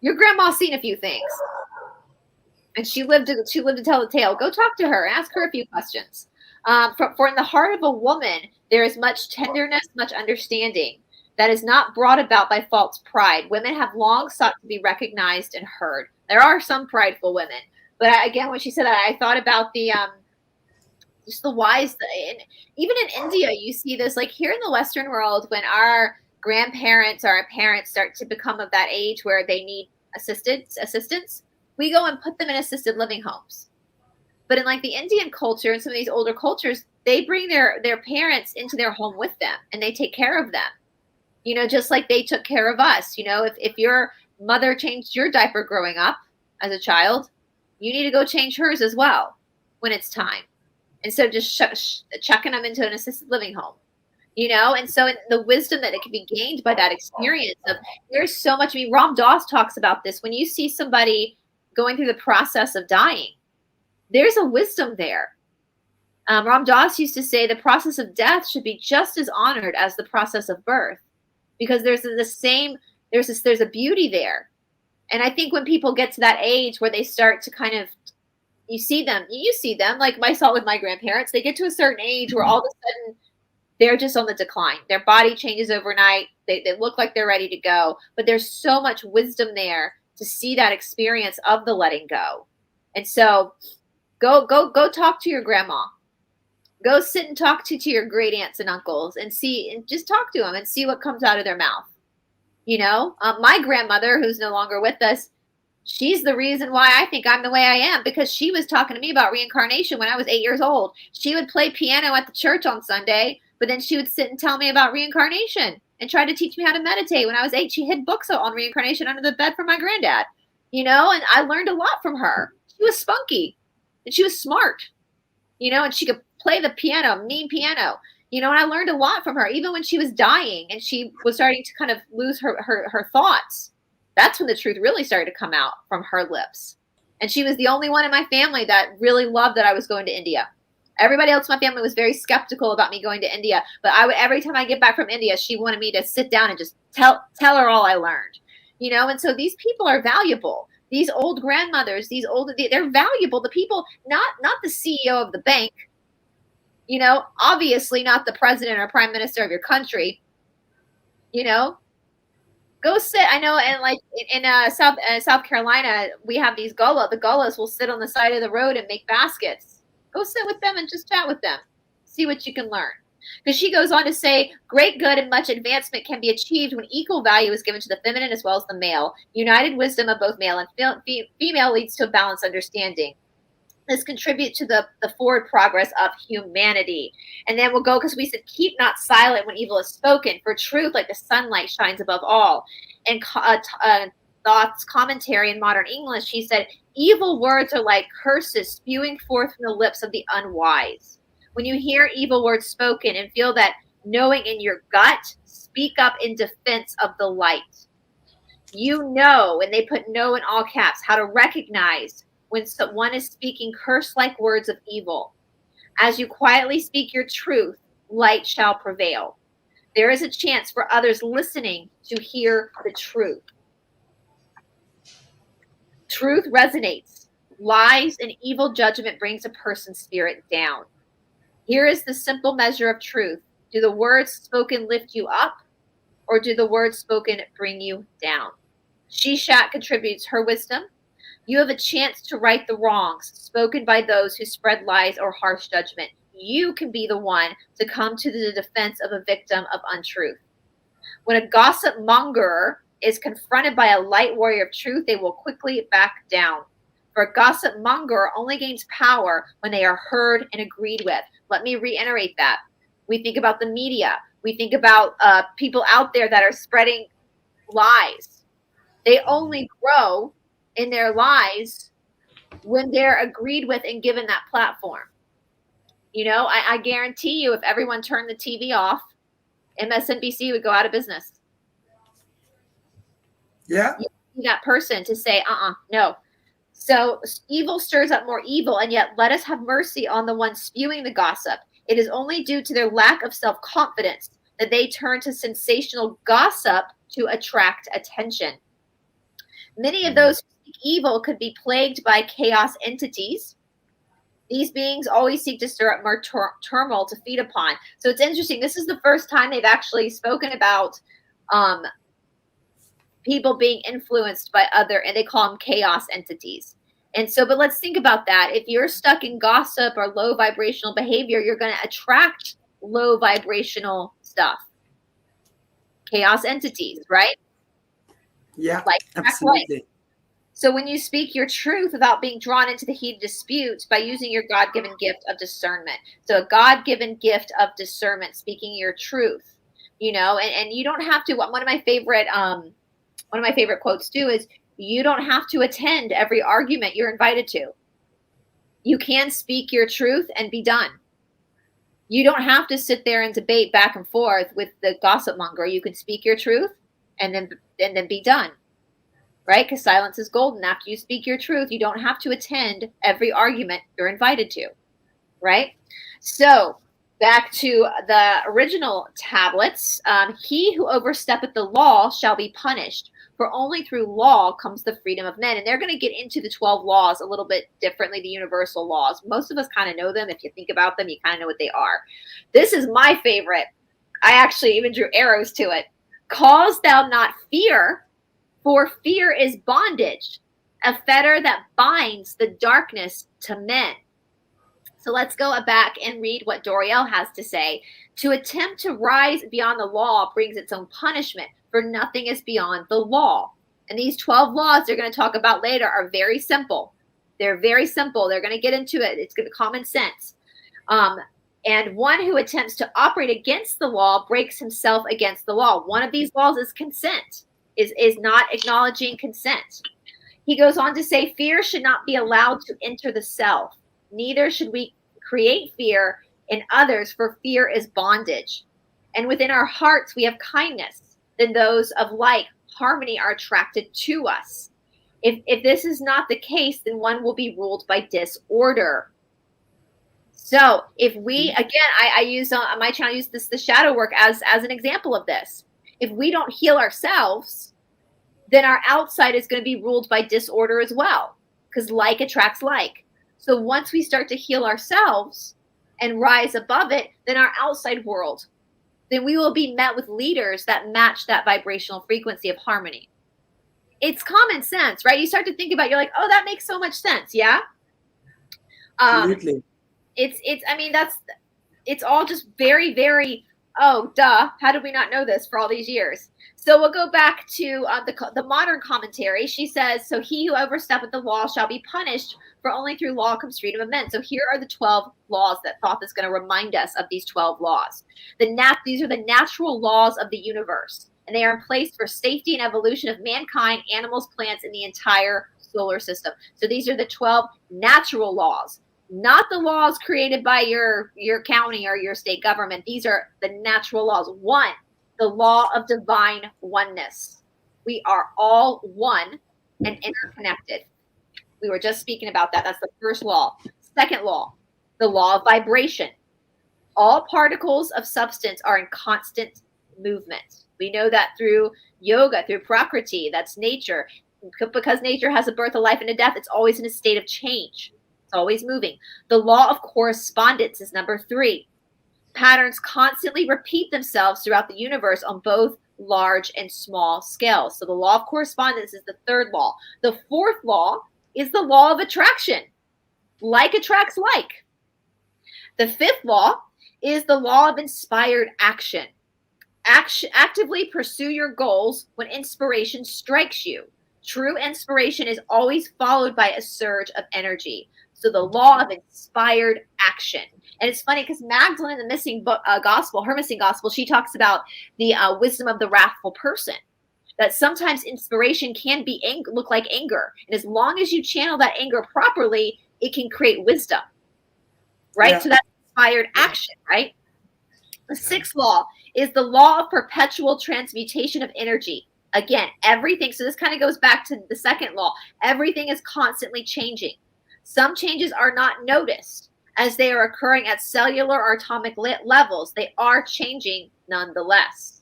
B: Your grandma's seen a few things. And she lived to tell the tale. Go talk to her. Ask her a few questions. For in the heart of a woman, there is much tenderness, much understanding that is not brought about by false pride. Women have long sought to be recognized and heard. There are some prideful women. But again, when she said that, I thought about just the wise. And even in India, you see this, like here in the Western world, when our grandparents or our parents start to become of that age where they need assistance, we go and put them in assisted living homes. But in like the Indian culture and some of these older cultures, they bring their parents into their home with them and they take care of them, you know, just like they took care of us. You know, if your mother changed your diaper growing up as a child, you need to go change hers as well when it's time, instead of just chucking them into an assisted living home, you know? And so the wisdom that it can be gained by that experience of, there's so much. I mean, Ram Dass talks about this. When you see somebody going through the process of dying, there's a wisdom there. Ram Dass used to say the process of death should be just as honored as the process of birth, because there's a beauty there. And I think when people get to that age where they start to kind of, you see them like myself with my grandparents, they get to a certain age where all of a sudden they're just on the decline. Their body changes overnight. They look like they're ready to go, but there's so much wisdom there to see that experience of the letting go. And so go talk to your grandma. Go sit and talk to your great aunts and uncles and just talk to them and see what comes out of their mouth. You know, my grandmother, who's no longer with us, she's the reason why I think I'm the way I am, because she was talking to me about reincarnation when I was 8 years old. She would play piano at the church on Sunday, but then she would sit and tell me about reincarnation and try to teach me how to meditate. When I was 8, she hid books on reincarnation under the bed for my granddad, you know, and I learned a lot from her. She was spunky and she was smart, you know, and she could play the piano, mean piano, you know, and I learned a lot from her, even when she was dying and she was starting to kind of lose her thoughts. That's when the truth really started to come out from her lips. And she was the only one in my family that really loved that I was going to India. Everybody else in my family was very skeptical about me going to India. But every time I get back from India, she wanted me to sit down and just tell her all I learned. You know, and so these people are valuable. These old grandmothers, they're valuable. The people, not the CEO of the bank, you know, obviously not the president or prime minister of your country, you know. Go sit. I know, and like in South Carolina, we have these gullah. The gullahs will sit on the side of the road and make baskets. Go sit with them and just chat with them. See what you can learn. Because she goes on to say, great good and much advancement can be achieved when equal value is given to the feminine as well as the male. United wisdom of both male and female leads to a balanced understanding. This contributes to the forward progress of humanity. And then we'll go, because we said, keep not silent when evil is spoken, for truth like the sunlight shines above all. And Thought's commentary in modern English, he said, evil words are like curses spewing forth from the lips of the unwise. When you hear evil words spoken and feel that knowing in your gut, speak up in defense of the light. You know, and they put know in all caps, how to recognize when someone is speaking curse-like words of evil. As you quietly speak your truth, light shall prevail. There is a chance for others listening to hear the truth. Truth resonates. Lies and evil judgment brings a person's spirit down. Here is the simple measure of truth. Do the words spoken lift you up, or do the words spoken bring you down? Shishat contributes her wisdom. You have a chance to right the wrongs spoken by those who spread lies or harsh judgment. You can be the one to come to the defense of a victim of untruth. When a gossip monger is confronted by a light warrior of truth, they will quickly back down. For a gossip monger only gains power when they are heard and agreed with. Let me reiterate that. We think about the media. We think about people out there that are spreading lies. They only grow in their lies when they're agreed with and given that platform. You know, I guarantee you, if everyone turned the TV off, MSNBC would go out of business.
A: Yeah.
B: You need that person to say, no. So evil stirs up more evil, and yet let us have mercy on the ones spewing the gossip. It is only due to their lack of self-confidence that they turn to sensational gossip to attract attention. Many of those who seek evil could be plagued by chaos entities. These beings always seek to stir up more turmoil to feed upon. So it's interesting. This is the first time they've actually spoken about people being influenced by and they call them chaos entities. And so, but let's think about that. If you're stuck in gossip or low vibrational behavior, you're going to attract low vibrational stuff. Chaos entities, right?
A: Yeah,
B: like
A: absolutely.
B: So when you speak your truth without being drawn into the heated disputes by using your God-given gift of discernment. So a God-given gift of discernment, speaking your truth, and you don't have to. One of my favorite quotes too is, you don't have to attend every argument you're invited to. You can speak your truth and be done. You don't have to sit there and debate back and forth with the gossip monger. You can speak your truth and then be done. Right? Because silence is golden. After you speak your truth, you don't have to attend every argument you're invited to. Right? So back to the original tablets. He who oversteppeth the law shall be punished. For only through law comes the freedom of men. And they're going to get into the 12 laws a little bit differently, the universal laws. Most of us kind of know them. If you think about them, you kind of know what they are. This is my favorite. I actually even drew arrows to it. Cause thou not fear, for fear is bondage, a fetter that binds the darkness to men. So let's go back and read what Doriel has to say. To attempt to rise beyond the law brings its own punishment, for nothing is beyond the law. And these 12 laws they're going to talk about later are very simple. They're very simple. They're going to get into it. It's going to be common sense. And one who attempts to operate against the law breaks himself against the law. One of these laws is consent, is not acknowledging consent. He goes on to say, fear should not be allowed to enter the self. Neither should we create fear in others, for fear is bondage. And within our hearts we have kindness. Then those of like harmony are attracted to us. If this is not the case, then one will be ruled by disorder. So if we, again, I use on my channel, I use the shadow work as an example of this. If we don't heal ourselves, then our outside is going to be ruled by disorder as well, because like attracts like. So once we start to heal ourselves and rise above it, then our outside world, then we will be met with leaders that match that vibrational frequency of harmony. It's common sense, right? You start to think about it, you're like, oh, that makes so much sense. Yeah.
A: Absolutely.
B: It's all just very, very, oh, duh. How did we not know this for all these years? So we'll go back to the modern commentary. She says, so he who oversteppeth the law shall be punished, for only through law comes freedom of men. So here are the 12 laws that Thoth is going to remind us of these 12 laws. These are the natural laws of the universe, and they are in place for safety and evolution of mankind, animals, plants, and the entire solar system. So these are the 12 natural laws, not the laws created by your county or your state government. These are the natural laws. One, the law of divine oneness. We are all one and interconnected. We were just speaking about that. That's the first law. Second law, the law of vibration. All particles of substance are in constant movement. We know that through yoga, through Prakriti, that's nature. Because nature has a birth, a life, and a death, it's always in a state of change. It's always moving. The law of correspondence is number 3. Patterns constantly repeat themselves throughout the universe on both large and small scales. So the law of correspondence is the 3rd law. The 4th law is the law of attraction. Like attracts like. The 5th law is the law of inspired action. Actively pursue your goals when inspiration strikes you. True inspiration is always followed by a surge of energy. So the law of inspired action. And it's funny because Magdalene in the missing gospel, she talks about the wisdom of the wrathful person. That sometimes inspiration can be look like anger. And as long as you channel that anger properly, it can create wisdom. Right? Yeah. So that's inspired action, right? The 6th law is the law of perpetual transmutation of energy. Again, everything. So this kind of goes back to the 2nd law. Everything is constantly changing. Some changes are not noticed as they are occurring at cellular or atomic levels. They are changing nonetheless.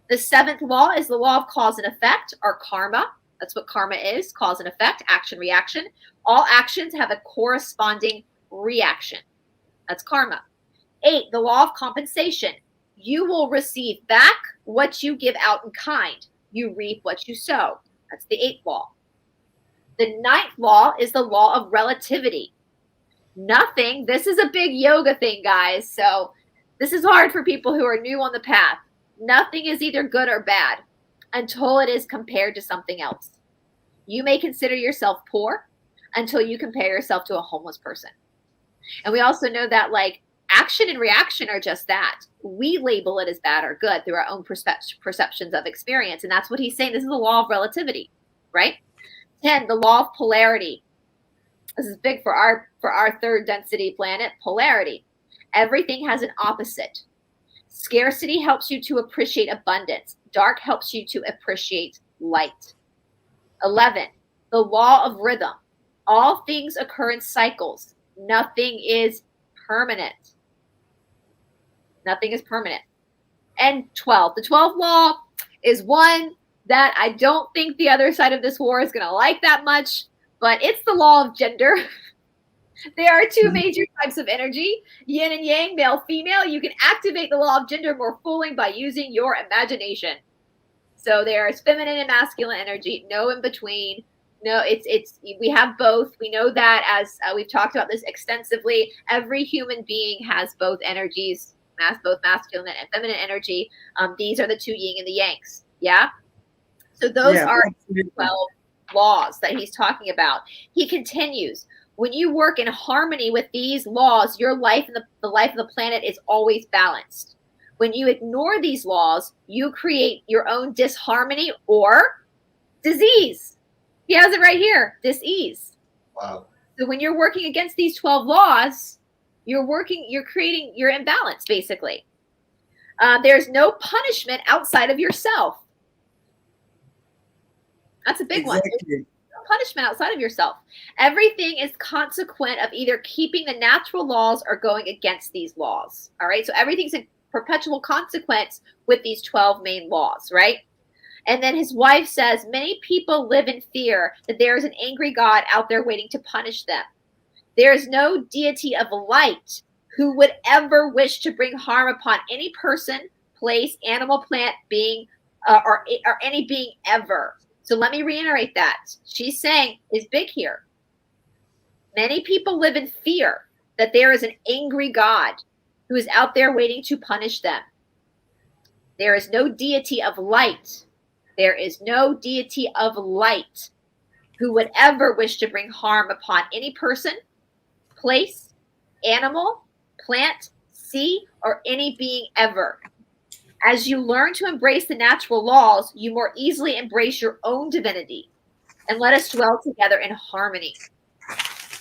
B: The 7th law is the law of cause and effect, or karma. That's what karma is, cause and effect, action, reaction. All actions have a corresponding reaction. That's karma. 8, the law of compensation. You will receive back what you give out in kind. You reap what you sow. That's the 8th law. The 9th law is the law of relativity. Nothing, this is a big yoga thing, guys. So this is hard for people who are new on the path. Nothing is either good or bad until it is compared to something else. You may consider yourself poor until you compare yourself to a homeless person. And we also know that like action and reaction are just that. We label it as bad or good through our own perceptions of experience. And that's what he's saying. This is the law of relativity, right? 10, the law of polarity. This is big for our third density planet, polarity. Everything has an opposite. Scarcity helps you to appreciate abundance. Dark helps you to appreciate light. 11, the law of rhythm. All things occur in cycles. Nothing is permanent. Nothing is permanent. And 12, the 12th law is one that I don't think the other side of this war is going to like that much, but it's the law of gender. There are two major types of energy, yin and yang, male, female. You can activate the law of gender more fully by using your imagination. So there's feminine and masculine energy, no in between. No, we have both. We know that as we've talked about this extensively. Every human being has both energies, both masculine and feminine energy. These are the two yin and the yangs. Yeah. So those are 12 laws that he's talking about. He continues. When you work in harmony with these laws, your life and the life of the planet is always balanced. When you ignore these laws, you create your own disharmony or disease. He has it right here, dis-ease.
C: Wow.
B: So when you're working against these 12 laws, you're creating your imbalance, basically. There's no punishment outside of yourself. That's a big one. There's no punishment outside of yourself. Everything is consequent of either keeping the natural laws or going against these laws. All right. So everything's a perpetual consequence with these 12 main laws, right? And then his wife says, many people live in fear that there is an angry God out there waiting to punish them. There is no deity of light who would ever wish to bring harm upon any person, place, animal, plant, being, or any being ever. So let me reiterate that. She's saying is big here. Many people live in fear that there is an angry God who is out there waiting to punish them. There is no deity of light. There is no deity of light who would ever wish to bring harm upon any person, place, animal, plant, sea, or any being ever. As you learn to embrace the natural laws, you more easily embrace your own divinity. And let us dwell together in harmony.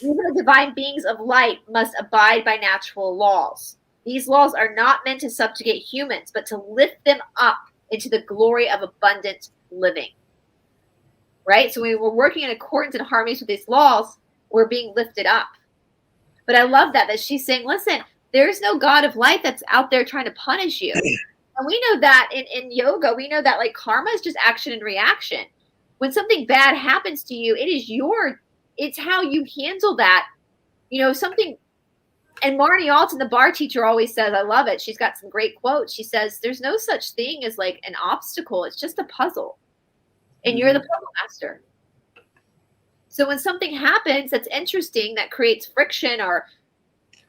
B: Even the divine beings of light must abide by natural laws. These laws are not meant to subjugate humans, but to lift them up into the glory of abundant living. Right? So when we're working in accordance and harmonies with these laws, we're being lifted up. But I love that she's saying, listen, there's no God of light that's out there trying to punish you. And we know that in yoga, we know that like karma is just action and reaction. When something bad happens to you, it's how you handle that. You know, something, and Marnie Alton, the bar teacher, always says, I love it. She's got some great quotes. She says, there's no such thing as like an obstacle. It's just a puzzle. And you're the puzzle master. So when something happens that's interesting, that creates friction or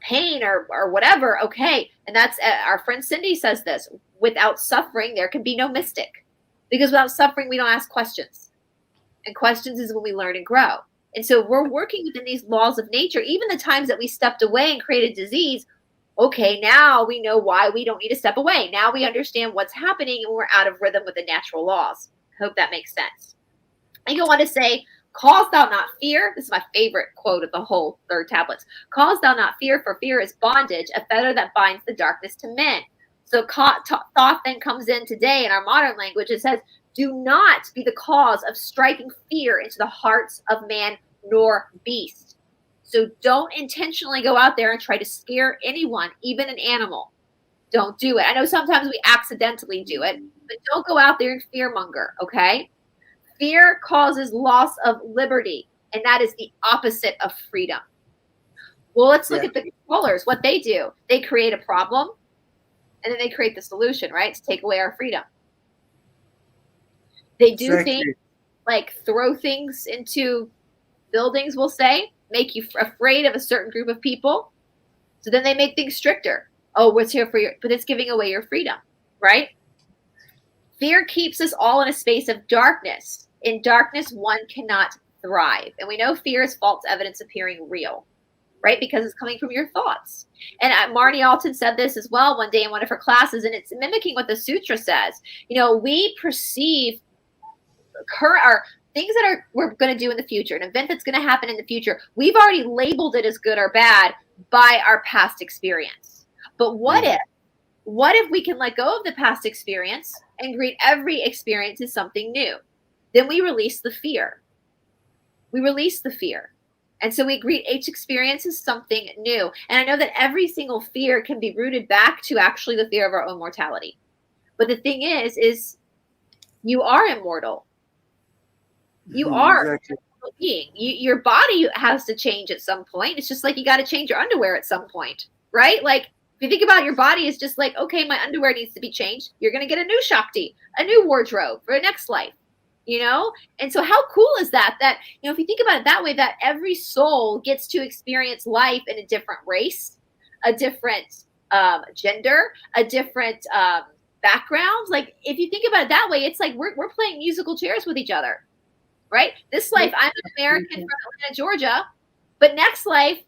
B: pain or whatever, okay. And that's our friend Cindy says this, without suffering, there can be no mystic. Because without suffering, we don't ask questions. And questions is when we learn and grow. And so we're working within these laws of nature. Even the times that we stepped away and created disease, okay, now we know why we don't need to step away. Now we understand what's happening and we're out of rhythm with the natural laws. I hope that makes sense. I go on to say, cause thou not fear. This is my favorite quote of the whole third tablets. Cause thou not fear, for fear is bondage, a fetter that binds the darkness to men. So thought then comes in today in our modern language. It says, do not be the cause of striking fear into the hearts of man nor beast. So don't intentionally go out there and try to scare anyone, even an animal. Don't do it. I know sometimes we accidentally do it, but don't go out there and fearmonger, okay? Fear causes loss of liberty, and that is the opposite of freedom. Well, let's look at the controllers. What they do, they create a problem, and then they create the solution, right? To take away our freedom. They do things like throw things into buildings, we'll say, make you afraid of a certain group of people. So then they make things stricter. Oh, what's here for you? But it's giving away your freedom, right? Fear keeps us all in a space of darkness. In darkness, one cannot thrive. And we know fear is false evidence appearing real, right? Because it's coming from your thoughts. And Marnie Alton said this as well one day in one of her classes, and it's mimicking what the sutra says. We perceive or things that we're going to do in the future, an event that's going to happen in the future. We've already labeled it as good or bad by our past experience. But what if we can let go of the past experience and greet every experience as something new? Then we release the fear. And so we greet each experience as something new. And I know that every single fear can be rooted back to actually the fear of our own mortality. But the thing is you are immortal. You are a being. Your body has to change at some point. It's just like you got to change your underwear at some point, right? Like if you think about your body, it's just like, okay, my underwear needs to be changed. You're going to get a new Shakti, a new wardrobe for the next life, And so how cool is that? That, if you think about it that way, that every soul gets to experience life in a different race, a different gender, a different background. Like if you think about it that way, it's like we're playing musical chairs with each other. Right? This life, I'm an American from Atlanta, Georgia. But next life,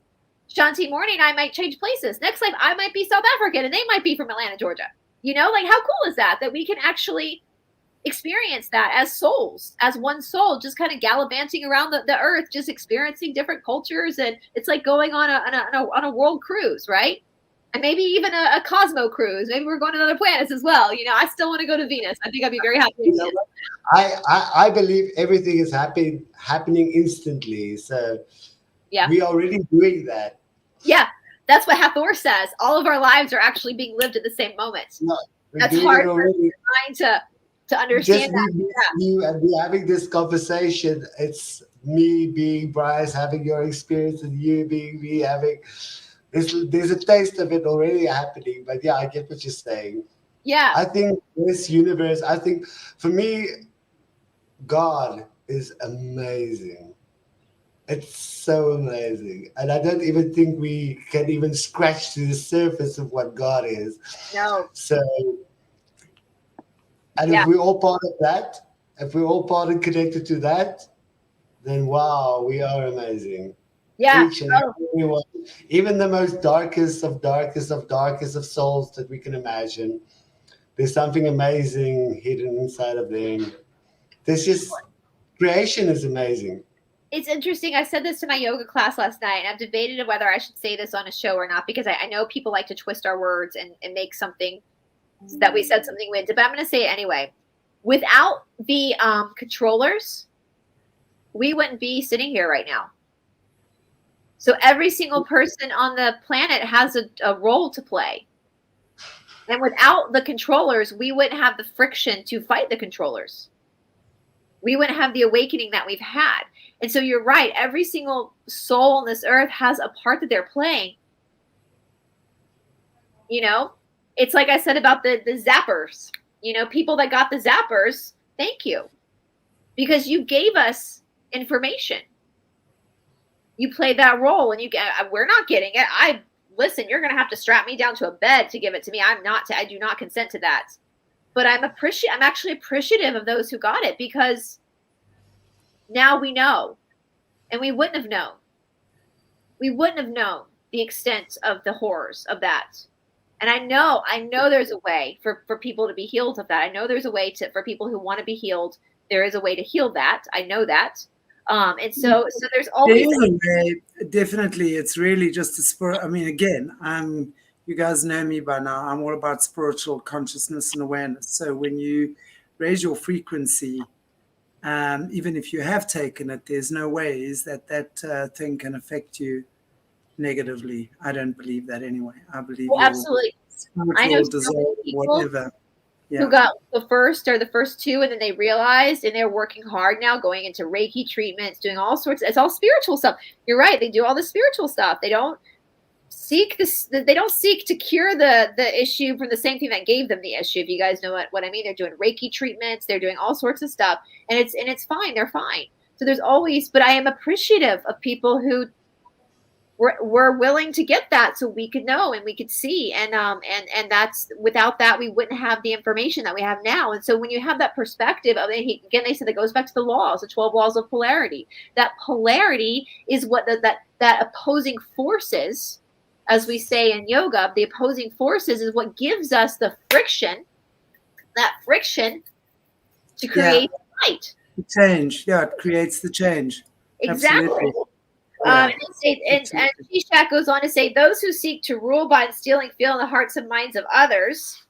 B: Shanti Morning and I might change places. Next life, I might be South African and they might be from Atlanta, Georgia. Like how cool is that we can actually experience that as souls, as one soul, just kind of gallivanting around the earth, just experiencing different cultures. And it's like going on a world cruise, right? And maybe even a Cosmo cruise. Maybe we're going to other planets as well. I still want to go to Venus. I think I'd be very happy.
C: I believe everything is happening instantly. So we are already doing that.
B: Yeah, that's what Hathor says. All of our lives are actually being lived at the same moment.
C: No,
B: that's hard for the mind to understand.
C: Just you and me having this conversation. It's me being Brice, having your experience, and you being me having. There's a taste of it already happening, but I get what you're saying.
B: Yeah.
C: I think this universe, for me, God is amazing. It's so amazing. And I don't even think we can even scratch to the surface of what God is.
B: No.
C: So, and if we're all part of that, if we're all part and connected to that, then wow, we are amazing.
B: Yeah.
C: Each and everyone, even the most darkest of souls that we can imagine, there's something amazing hidden inside of them. Creation is amazing.
B: It's interesting. I said this to my yoga class last night, and I've debated whether I should say this on a show or not, because I know people like to twist our words and make something that we said something weird, but I'm going to say it anyway. Without the controllers, we wouldn't be sitting here right now. So every single person on the planet has a role to play. And without the controllers, we wouldn't have the friction to fight the controllers. We wouldn't have the awakening that we've had. And so you're right. Every single soul on this earth has a part that they're playing. It's like I said about the zappers. People that got the zappers, thank you. Because you gave us information. You played that role, and we're not getting it. Listen, you're going to have to strap me down to a bed to give it to me. I do not consent to that. But I'm actually appreciative of those who got it, because now we know, and we wouldn't have known. We wouldn't have known the extent of the horrors of that. And I know there's a way for people to be healed of that. I know there's a way for people who want to be healed. There is a way to heal that. I know that. And so there's always
A: a way. Definitely, it's really just a spirit. I mean, again, you guys know me by now. I'm all about spiritual consciousness and awareness. So when you raise your frequency, even if you have taken it, there's no ways that thing can affect you negatively. I don't believe that anyway. I believe
B: absolutely. I know
A: whatever.
B: Who got the first or the first two, and then they realized, and they're working hard now, going into Reiki treatments, doing all sorts. It's all spiritual stuff. You're right. They do all the spiritual stuff. They don't seek this. They don't seek to cure the issue from the same thing that gave them the issue. If you guys know what I mean, they're doing Reiki treatments. They're doing all sorts of stuff, and it's fine. They're fine. So there's always, but I am appreciative of people who we're willing to get that so we could know and we could see, and that's, without that we wouldn't have the information that we have now. And so when you have that perspective of it, again, they said that goes back to the laws, the 12 laws of polarity. That polarity is what that opposing forces, as we say in yoga, the opposing forces is what gives us the friction, that friction to create light.
A: The change. Yeah, it creates the change.
B: Exactly.
A: Absolutely.
B: And Shishat goes on to say, those who seek to rule by instilling fear in the hearts and minds of others,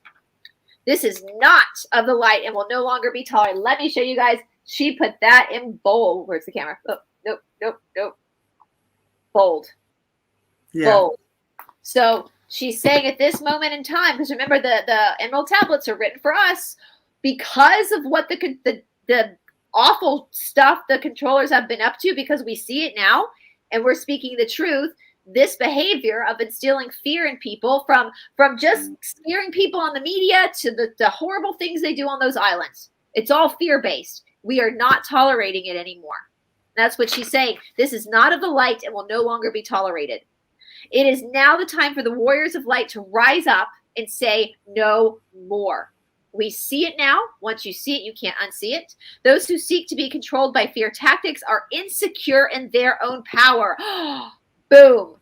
B: this is not of the light and will no longer be tolerated. Let me show you guys. She put that in bold. Where's the camera? Oh, nope. Bold.
A: Yeah.
B: Bold. So she's saying at this moment in time, because remember the Emerald Tablets are written for us because of what the awful stuff the controllers have been up to, because we see it now and we're speaking the truth. This behavior of instilling fear in people, from just scaring people on the media to the horrible things they do on those islands, it's all fear-based. We are not tolerating it anymore. That's what she's saying. This is not of the light and will no longer be tolerated. It is now the time for the warriors of light to rise up and say no more. We see it now. Once you see it, you can't unsee it. Those who seek to be controlled by fear tactics are insecure in their own power. Boom.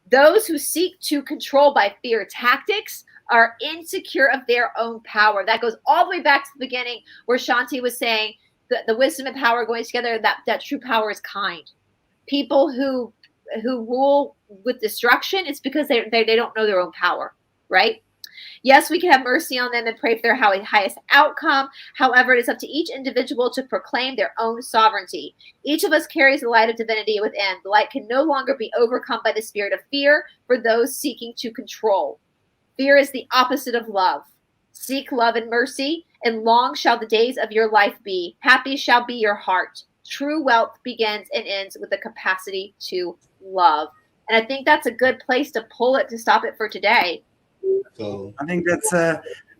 B: Those who seek to control by fear tactics are insecure of their own power. That goes all the way back to the beginning where Shanti was saying the wisdom and power going together, that true power is kind. People who rule with destruction, it's because they don't know their own power, right? Yes, we can have mercy on them and pray for their highest outcome. However, it is up to each individual to proclaim their own sovereignty. Each of us carries the light of divinity within. The light can no longer be overcome by the spirit of fear for those seeking to control. Fear is the opposite of love. Seek love and mercy, and long shall the days of your life be. Happy shall be your heart. True wealth begins and ends with the capacity to love. And I think that's a good place to pull it, to stop it for today.
A: I think that's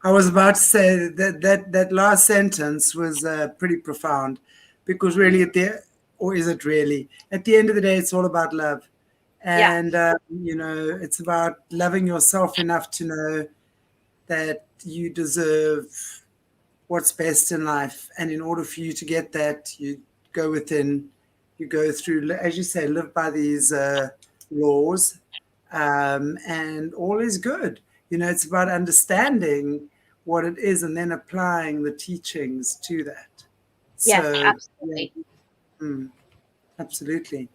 A: I was about to say that last sentence was pretty profound, because really or is it really, at the end of the day, it's all about love. And it's about loving yourself enough to know that you deserve what's best in life, and in order for you to get that, you go within, you go through, as you say, live by these laws, and all is good. It's about understanding what it is and then applying the teachings to that.
B: Yes, absolutely.
A: Absolutely.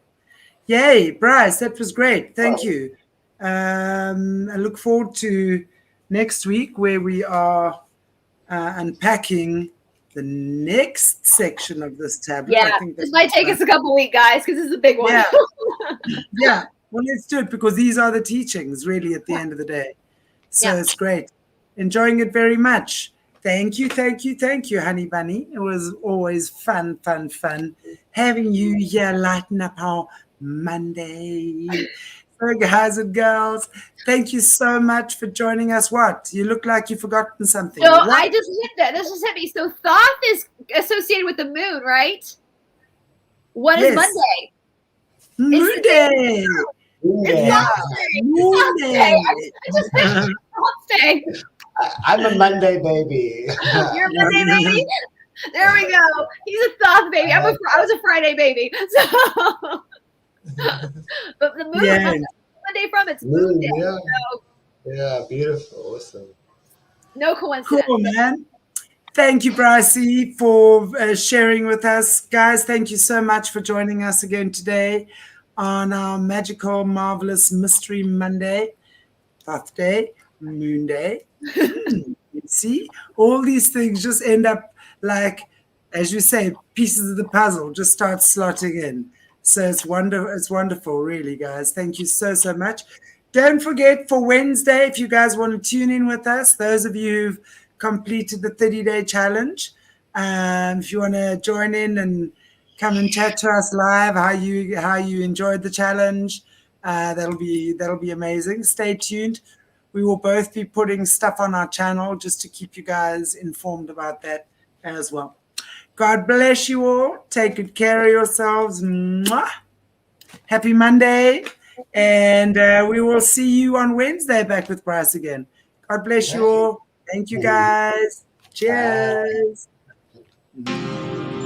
A: Yay, Brice, that was great. Thank you. I look forward to next week, where we are unpacking the next section of this tablet.
B: Yeah, this might take us a couple weeks, guys, because this is a big one.
A: Yeah. Well, let's do it, because these are the teachings, really, at the end of the day. So it's great. Enjoying it very much. Thank you, Honey Bunny. It was always fun having you here lighten up our Monday. So guys and girls, thank you so much for joining us. What? You look like you've forgotten something.
B: So I just hit that. This just hit me. So Thoth is associated with the moon, right? What is Monday?
A: Monday.
C: I'm a Monday baby.
B: You're a Monday baby? There we go. He's a Thoth baby. I was a Friday baby. So, but the moon, Monday from its moon day.
C: Yeah.
B: So,
C: yeah, beautiful. Awesome.
B: No coincidence.
A: Cool, man. Thank you, Brice, for sharing with us. Guys, thank you so much for joining us again today on our magical, marvelous Mystery Monday, Thoth Day, Moon Day. See, all these things just end up like, as you say, pieces of the puzzle just start slotting in. So it's wonderful, really, guys. Thank you so much. Don't forget, for Wednesday, if you guys want to tune in with us, those of you who've completed the 30-day challenge, if you want to join in and come and chat to us live, how you enjoyed the challenge, that'll be amazing. Stay tuned. We will both be putting stuff on our channel just to keep you guys informed about that as well. God bless you all. Take good care of yourselves. Mwah. Happy Monday. And we will see you on Wednesday back with Brice again. God bless you
C: Thank you.
A: all. Thank you, guys.
C: Bye.
A: Cheers.